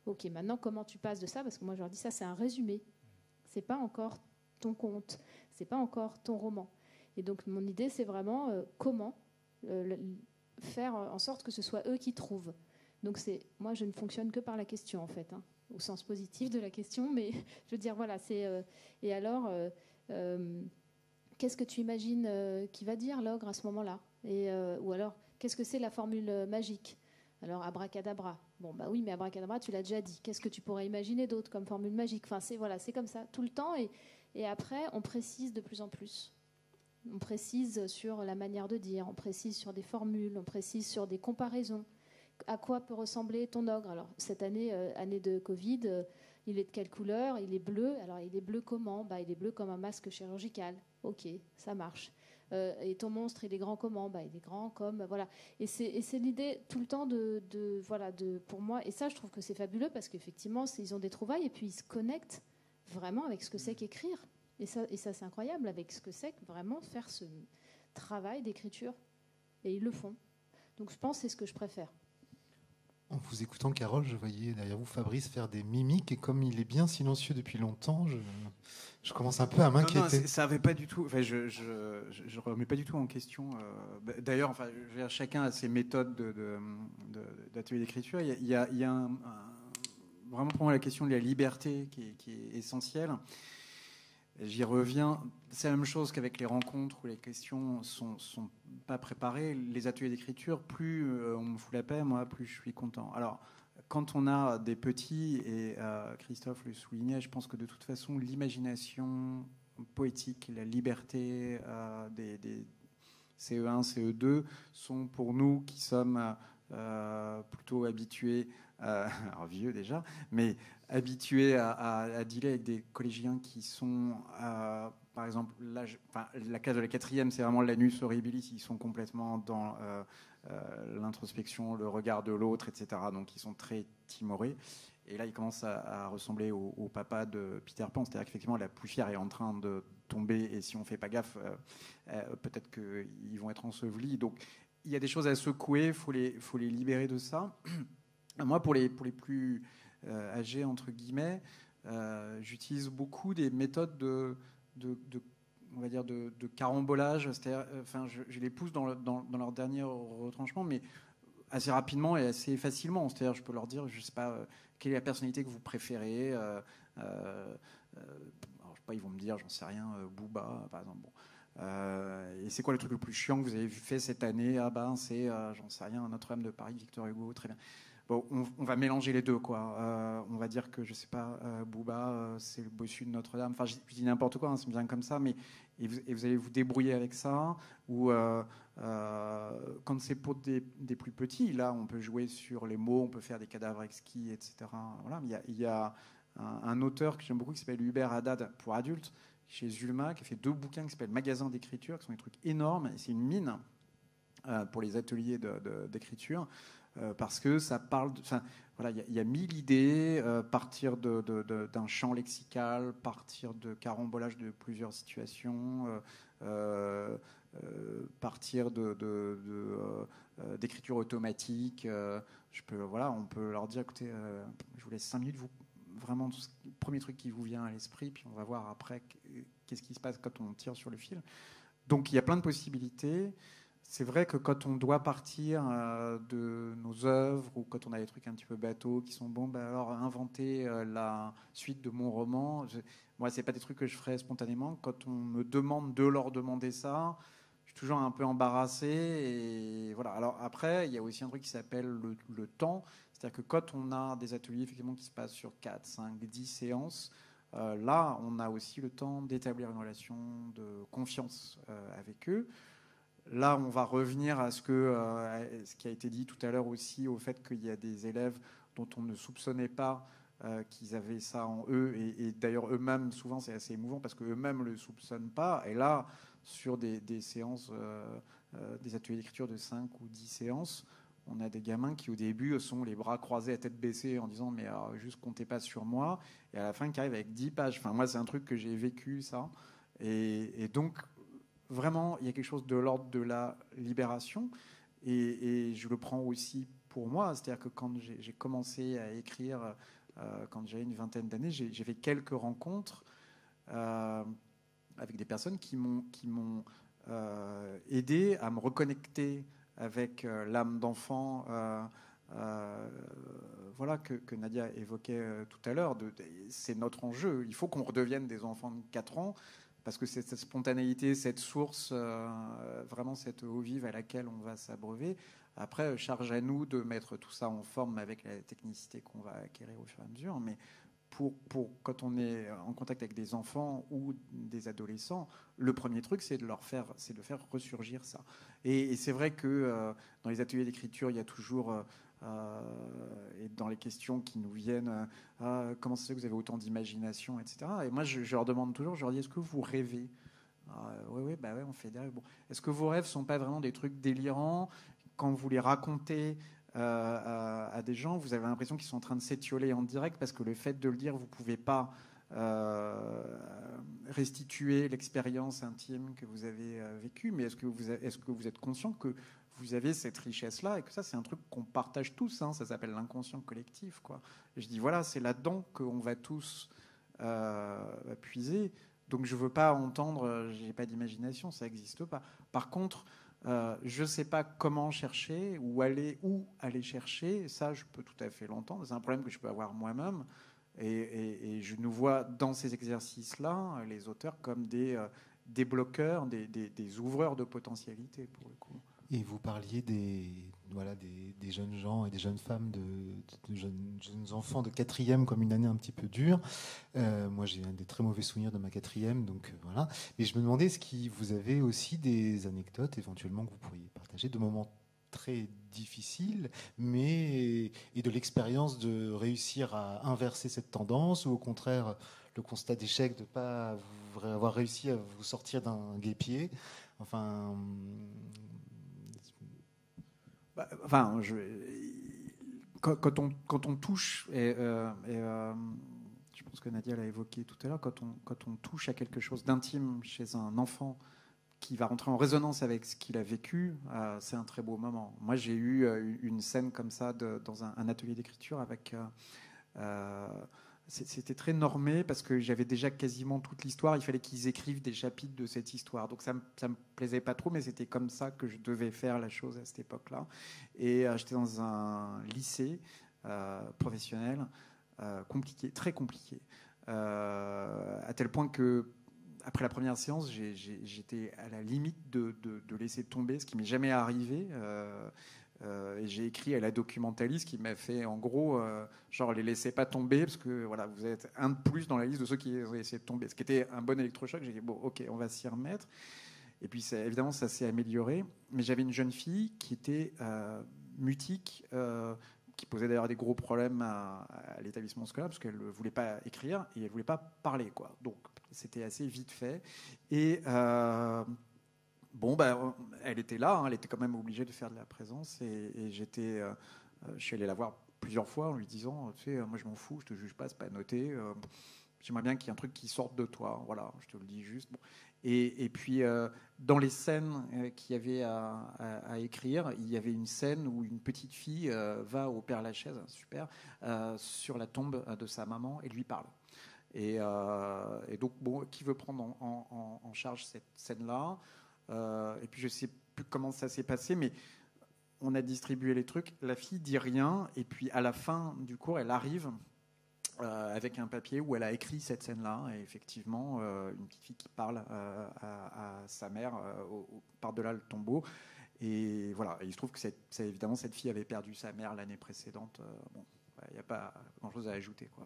Ok, maintenant comment tu passes de ça? Parce que moi je leur dis ça, c'est un résumé. C'est pas encore ton conte, c'est pas encore ton roman. Et donc mon idée c'est vraiment comment faire en sorte que ce soit eux qui trouvent. Donc moi je ne fonctionne que par la question en fait, hein, au sens positif de la question, mais je veux dire voilà, c'est et alors qu'est-ce que tu imagines qui va dire l'ogre à ce moment-là, et ou alors qu'est-ce que c'est la formule magique? Alors abracadabra. Bon bah oui, mais abracadabra tu l'as déjà dit. Qu'est-ce que tu pourrais imaginer d'autre comme formule magique? Enfin c'est comme ça tout le temps, et après on précise de plus en plus. On précise sur la manière de dire, on précise sur des formules, on précise sur des comparaisons. À quoi peut ressembler ton ogre? Alors cette année, année de Covid, il est de quelle couleur? Il est bleu. Alors il est bleu comment? Il est bleu comme un masque chirurgical. Ok, ça marche. Et ton monstre, il est grand comment? Il est grand comme voilà. Et c'est l'idée tout le temps pour moi. Et ça, je trouve que c'est fabuleux parce qu'effectivement, ils ont des trouvailles et puis ils se connectent vraiment avec ce que c'est qu'écrire. Et ça c'est incroyable avec ce que c'est que vraiment faire ce travail d'écriture. Et ils le font. Donc je pense que c'est ce que je préfère. En vous écoutant, Carole, je voyais derrière vous Fabrice faire des mimiques, et comme il est bien silencieux depuis longtemps, je commence un peu à m'inquiéter. Non, ça avait pas du tout. Enfin, je remets pas du tout en question. D'ailleurs, enfin, chacun a ses méthodes d'atelier d'écriture. Il y a vraiment pour moi la question de la liberté qui est essentielle. J'y reviens. C'est la même chose qu'avec les rencontres où les questions sont pas préparées. Les ateliers d'écriture, plus on me fout la paix, moi, plus je suis content. Alors, quand on a des petits, et Christophe le soulignait, je pense que de toute façon, l'imagination poétique, la liberté des CE1, CE2 sont pour nous qui sommes plutôt habitués, alors vieux déjà, mais habitués à dealer avec des collégiens qui sont, par exemple, la classe de la 4e, c'est vraiment l'anus horribilis, ils sont complètement dans l'introspection, le regard de l'autre, etc. Donc ils sont très timorés. Et là, ils commencent à ressembler au papa de Peter Pan, c'est-à-dire qu'effectivement, la poussière est en train de tomber, et si on ne fait pas gaffe, peut-être qu'ils vont être ensevelis. Donc il y a des choses à secouer, il faut les libérer de ça. Moi, pour les plus âgés, entre guillemets, j'utilise beaucoup des méthodes on va dire de carambolage. C'est-à-dire, enfin, je les pousse dans leur dernier retranchement, mais assez rapidement et assez facilement. C'est-à-dire, je peux leur dire, je sais pas, quelle est la personnalité que vous préférez. Alors, je sais pas, ils vont me dire, j'en sais rien, Booba, par exemple. Bon. Et c'est quoi le truc le plus chiant que vous avez fait cette année? C'est, j'en sais rien, Notre-Dame de Paris, Victor Hugo, très bien. Bon, on va mélanger les deux, quoi. On va dire que, je sais pas, Booba, c'est le bossu de Notre-Dame. Enfin, je dis n'importe quoi, hein, c'est bien comme ça, mais et vous allez vous débrouiller avec ça. Ou quand c'est pour des plus petits, là, on peut jouer sur les mots, on peut faire des cadavres exquis, etc. Voilà. Il y a un auteur que j'aime beaucoup qui s'appelle Hubert Haddad pour adultes, chez Zulma, qui a fait 2 bouquins qui s'appellent Magasin d'écriture, qui sont des trucs énormes, et c'est une mine pour les ateliers d'écriture. Parce que ça parle, voilà, il y a 1000 idées, partir d'un champ lexical, partir de carambolage de plusieurs situations, partir d'écriture automatique. On peut leur dire, écoutez, je vous laisse 5 minutes, vraiment le premier truc qui vous vient à l'esprit, puis on va voir après qu'est-ce qui se passe quand on tire sur le fil. Donc il y a plein de possibilités. C'est vrai que quand on doit partir de nos œuvres ou quand on a des trucs un petit peu bateaux qui sont bons, alors inventer la suite de mon roman, moi c'est pas des trucs que je ferais spontanément. Quand on me demande de leur demander ça, je suis toujours un peu embarrassé. Et voilà. Alors après, il y a aussi un truc qui s'appelle le temps. C'est-à-dire que quand on a des ateliers effectivement qui se passent sur 4, 5, 10 séances, là, on a aussi le temps d'établir une relation de confiance avec eux. Là, on va revenir à ce qui a été dit tout à l'heure aussi, au fait qu'il y a des élèves dont on ne soupçonnait pas qu'ils avaient ça en eux. Et d'ailleurs, eux-mêmes, souvent, c'est assez émouvant parce qu'eux-mêmes ne le soupçonnent pas. Et là, sur des séances, des ateliers d'écriture de 5 ou 10 séances, on a des gamins qui, au début, sont les bras croisés à tête baissée en disant « mais juste comptez pas sur moi ». Et à la fin, qui arrivent avec 10 pages. Enfin, moi, c'est un truc que j'ai vécu, ça. Et donc, vraiment, il y a quelque chose de l'ordre de la libération. Et je le prends aussi pour moi. C'est-à-dire que quand j'ai commencé à écrire, quand j'avais une vingtaine d'années, j'ai fait quelques rencontres avec des personnes qui m'ont aidé à me reconnecter avec l'âme d'enfant que Nadia évoquait tout à l'heure. C'est notre enjeu. Il faut qu'on redevienne des enfants de 4 ans parce que c'est cette spontanéité, cette source, vraiment cette eau vive à laquelle on va s'abreuver. Après, charge à nous de mettre tout ça en forme avec la technicité qu'on va acquérir au fur et à mesure. Mais quand on est en contact avec des enfants ou des adolescents, le premier truc, c'est de faire ressurgir ça. Et c'est vrai que dans les ateliers d'écriture, il y a toujours, et dans les questions qui nous viennent, comment ça se fait que vous avez autant d'imagination, etc. Et moi, je leur demande toujours, je leur dis, est-ce que vous rêvez ? Oui, on fait des rêves. Bon. Est-ce que vos rêves ne sont pas vraiment des trucs délirants ? Quand vous les racontez à des gens, vous avez l'impression qu'ils sont en train de s'étioler en direct parce que le fait de le dire, vous ne pouvez pas restituer l'expérience intime que vous avez vécue. Mais est-ce que vous êtes conscient que vous avez cette richesse-là et que ça, c'est un truc qu'on partage tous, hein, ça s'appelle l'inconscient collectif, quoi. Et je dis, voilà, c'est là-dedans qu'on va tous puiser. Donc je ne veux pas entendre, j'ai pas d'imagination, ça n'existe pas. Par contre, je ne sais pas comment chercher ou aller chercher. Ça, je peux tout à fait l'entendre. C'est un problème que je peux avoir moi-même. Et je nous vois dans ces exercices-là, les auteurs, comme des bloqueurs, des ouvreurs de potentialité, pour le coup. Et vous parliez des jeunes gens et des jeunes femmes, de jeunes enfants de 4e comme une année un petit peu dure. Moi, j'ai des très mauvais souvenirs de ma 4e, donc voilà. Mais je me demandais, est-ce que vous avez aussi des anecdotes éventuellement que vous pourriez partager, de moments très difficiles, et de l'expérience de réussir à inverser cette tendance, ou au contraire, le constat d'échec de ne pas avoir réussi à vous sortir d'un guêpier. Enfin... Quand on touche, je pense que Nadia l'a évoqué tout à l'heure, quand on touche à quelque chose d'intime chez un enfant qui va rentrer en résonance avec ce qu'il a vécu, c'est un très beau moment. Moi, j'ai eu une scène comme ça dans un atelier d'écriture avec... C'était très normé parce que j'avais déjà quasiment toute l'histoire. Il fallait qu'ils écrivent des chapitres de cette histoire. Donc ça me plaisait pas trop, mais c'était comme ça que je devais faire la chose à cette époque-là. Et j'étais dans un lycée professionnel compliqué, très compliqué, à tel point que après la première séance, j'étais à la limite de laisser tomber, ce qui m'est jamais arrivé. Et j'ai écrit à la documentaliste qui m'a fait en gros genre les laissez pas tomber parce que voilà, vous êtes un de plus dans la liste de ceux qui ont essayé de tomber, ce qui était un bon électrochoc. J'ai dit bon, ok, on va s'y remettre. Et puis évidemment ça s'est amélioré, mais j'avais une jeune fille qui était mutique, qui posait d'ailleurs des gros problèmes à l'établissement scolaire parce qu'elle ne voulait pas écrire et elle ne voulait pas parler, quoi. Donc c'était assez vite fait. Et elle était là, hein, elle était quand même obligée de faire de la présence. Et je suis allé la voir plusieurs fois en lui disant, tu sais, moi je m'en fous, je te juge pas, c'est pas noté. J'aimerais bien qu'il y ait un truc qui sorte de toi. Voilà, je te le dis juste. Bon. Et puis, dans les scènes qu'il y avait à écrire, il y avait une scène où une petite fille va au Père Lachaise, super, sur la tombe de sa maman et lui parle. Et donc, bon, qui veut prendre en charge cette scène-là? Et puis, je ne sais plus comment ça s'est passé, mais on a distribué les trucs. La fille dit rien, et puis à la fin du cours, elle arrive avec un papier où elle a écrit cette scène-là. Et effectivement, une petite fille qui parle à sa mère par-delà le tombeau. Et voilà, et il se trouve que évidemment, cette fille avait perdu sa mère l'année précédente. Bon, il n'y a pas grand-chose à ajouter, quoi.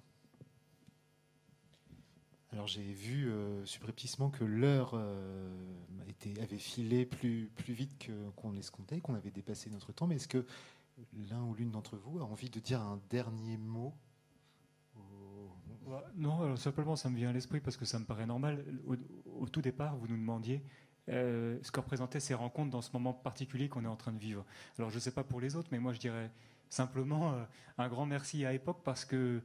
Alors j'ai vu subrepticement que l'heure avait filé plus vite qu'on l'escomptait, qu'on avait dépassé notre temps. Mais est-ce que l'un ou l'une d'entre vous a envie de dire un dernier mot? Non, alors simplement ça me vient à l'esprit parce que ça me paraît normal. Au tout départ, vous nous demandiez ce que représentaient ces rencontres dans ce moment particulier qu'on est en train de vivre. Alors je ne sais pas pour les autres, mais moi je dirais simplement un grand merci à Époque parce que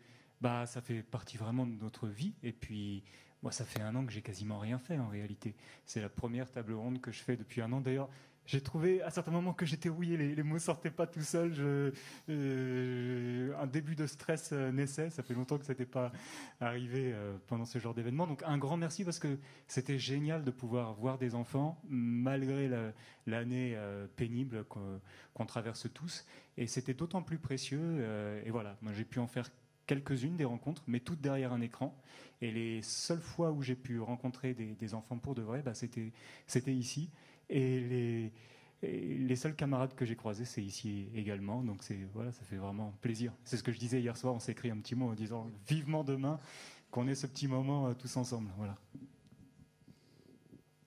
ça fait partie vraiment de notre vie. Et puis, moi, ça fait 1 an que j'ai quasiment rien fait en réalité. C'est la première table ronde que je fais depuis 1 an. D'ailleurs, j'ai trouvé à certains moments que j'étais rouillé, les mots sortaient pas tout seuls. Un début de stress naissait. Ça fait longtemps que ça n'était pas arrivé pendant ce genre d'événement. Donc, un grand merci parce que c'était génial de pouvoir voir des enfants malgré l'année pénible qu'on traverse tous. Et c'était d'autant plus précieux. Et voilà, moi, j'ai pu en faire quelques-unes des rencontres, mais toutes derrière un écran. Et les seules fois où j'ai pu rencontrer des enfants pour de vrai, c'était ici. Et les seuls camarades que j'ai croisés, c'est ici également. Donc voilà, ça fait vraiment plaisir. C'est ce que je disais hier soir, on s'est écrit un petit mot en disant vivement demain qu'on ait ce petit moment tous ensemble. Voilà.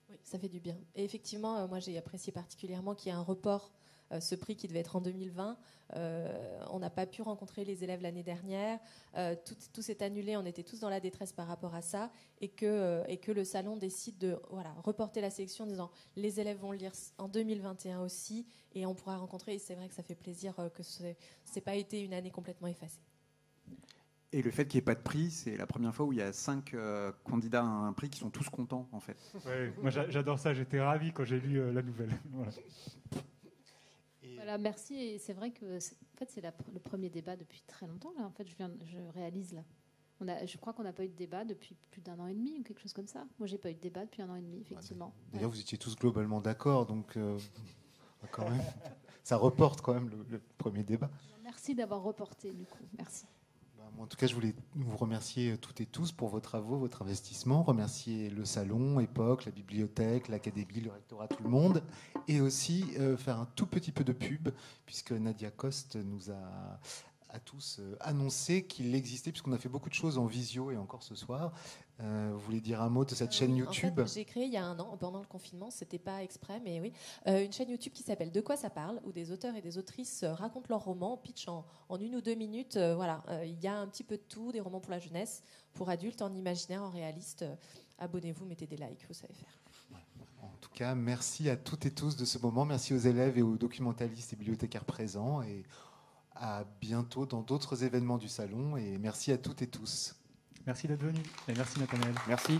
Oui, ça fait du bien. Et effectivement, moi j'ai apprécié particulièrement qu'il y ait un report. Ce prix qui devait être en 2020. On n'a pas pu rencontrer les élèves l'année dernière. Tout s'est annulé. On était tous dans la détresse par rapport à ça. Et que le salon décide de reporter la sélection en disant les élèves vont le lire en 2021 aussi. Et on pourra rencontrer. Et c'est vrai que ça fait plaisir que ce n'ait pas été une année complètement effacée. Et le fait qu'il n'y ait pas de prix, c'est la première fois où il y a 5 candidats à un prix qui sont tous contents, en fait. Ouais, moi j'adore ça. J'étais ravi quand j'ai lu la nouvelle. Voilà. Voilà, merci. Et c'est vrai que c'est le premier débat depuis très longtemps. Là, en fait, je réalise là. Je crois qu'on n'a pas eu de débat depuis plus d'1 an et demi ou quelque chose comme ça. Moi, j'ai pas eu de débat depuis 1 an et demi, effectivement. D'ailleurs, vous étiez tous globalement d'accord, donc quand même, ça reporte quand même le premier débat. Merci d'avoir reporté, du coup. Merci. En tout cas, je voulais vous remercier toutes et tous pour vos travaux, votre investissement, remercier le salon, Époque, la bibliothèque, l'académie, le rectorat, tout le monde, et aussi faire un tout petit peu de pub, puisque Nadia Coste nous a à tous annoncé qu'il existait, puisqu'on a fait beaucoup de choses en visio et encore ce soir. Vous voulez dire un mot de cette chaîne YouTube? En fait, j'ai créé il y a 1 an, pendant le confinement, c'était pas exprès, mais oui, une chaîne YouTube qui s'appelle De quoi ça parle, où des auteurs et des autrices racontent leurs romans, pitch en 1 ou 2 minutes. Il y a un petit peu de tout, des romans pour la jeunesse, pour adultes, en imaginaire, en réaliste. Abonnez-vous, mettez des likes, vous savez faire. En tout cas, merci à toutes et tous de ce moment. Merci aux élèves et aux documentalistes et bibliothécaires présents. Et à bientôt dans d'autres événements du salon. Et merci à toutes et tous. Merci d'être venu. Et merci Nathanaël. Merci.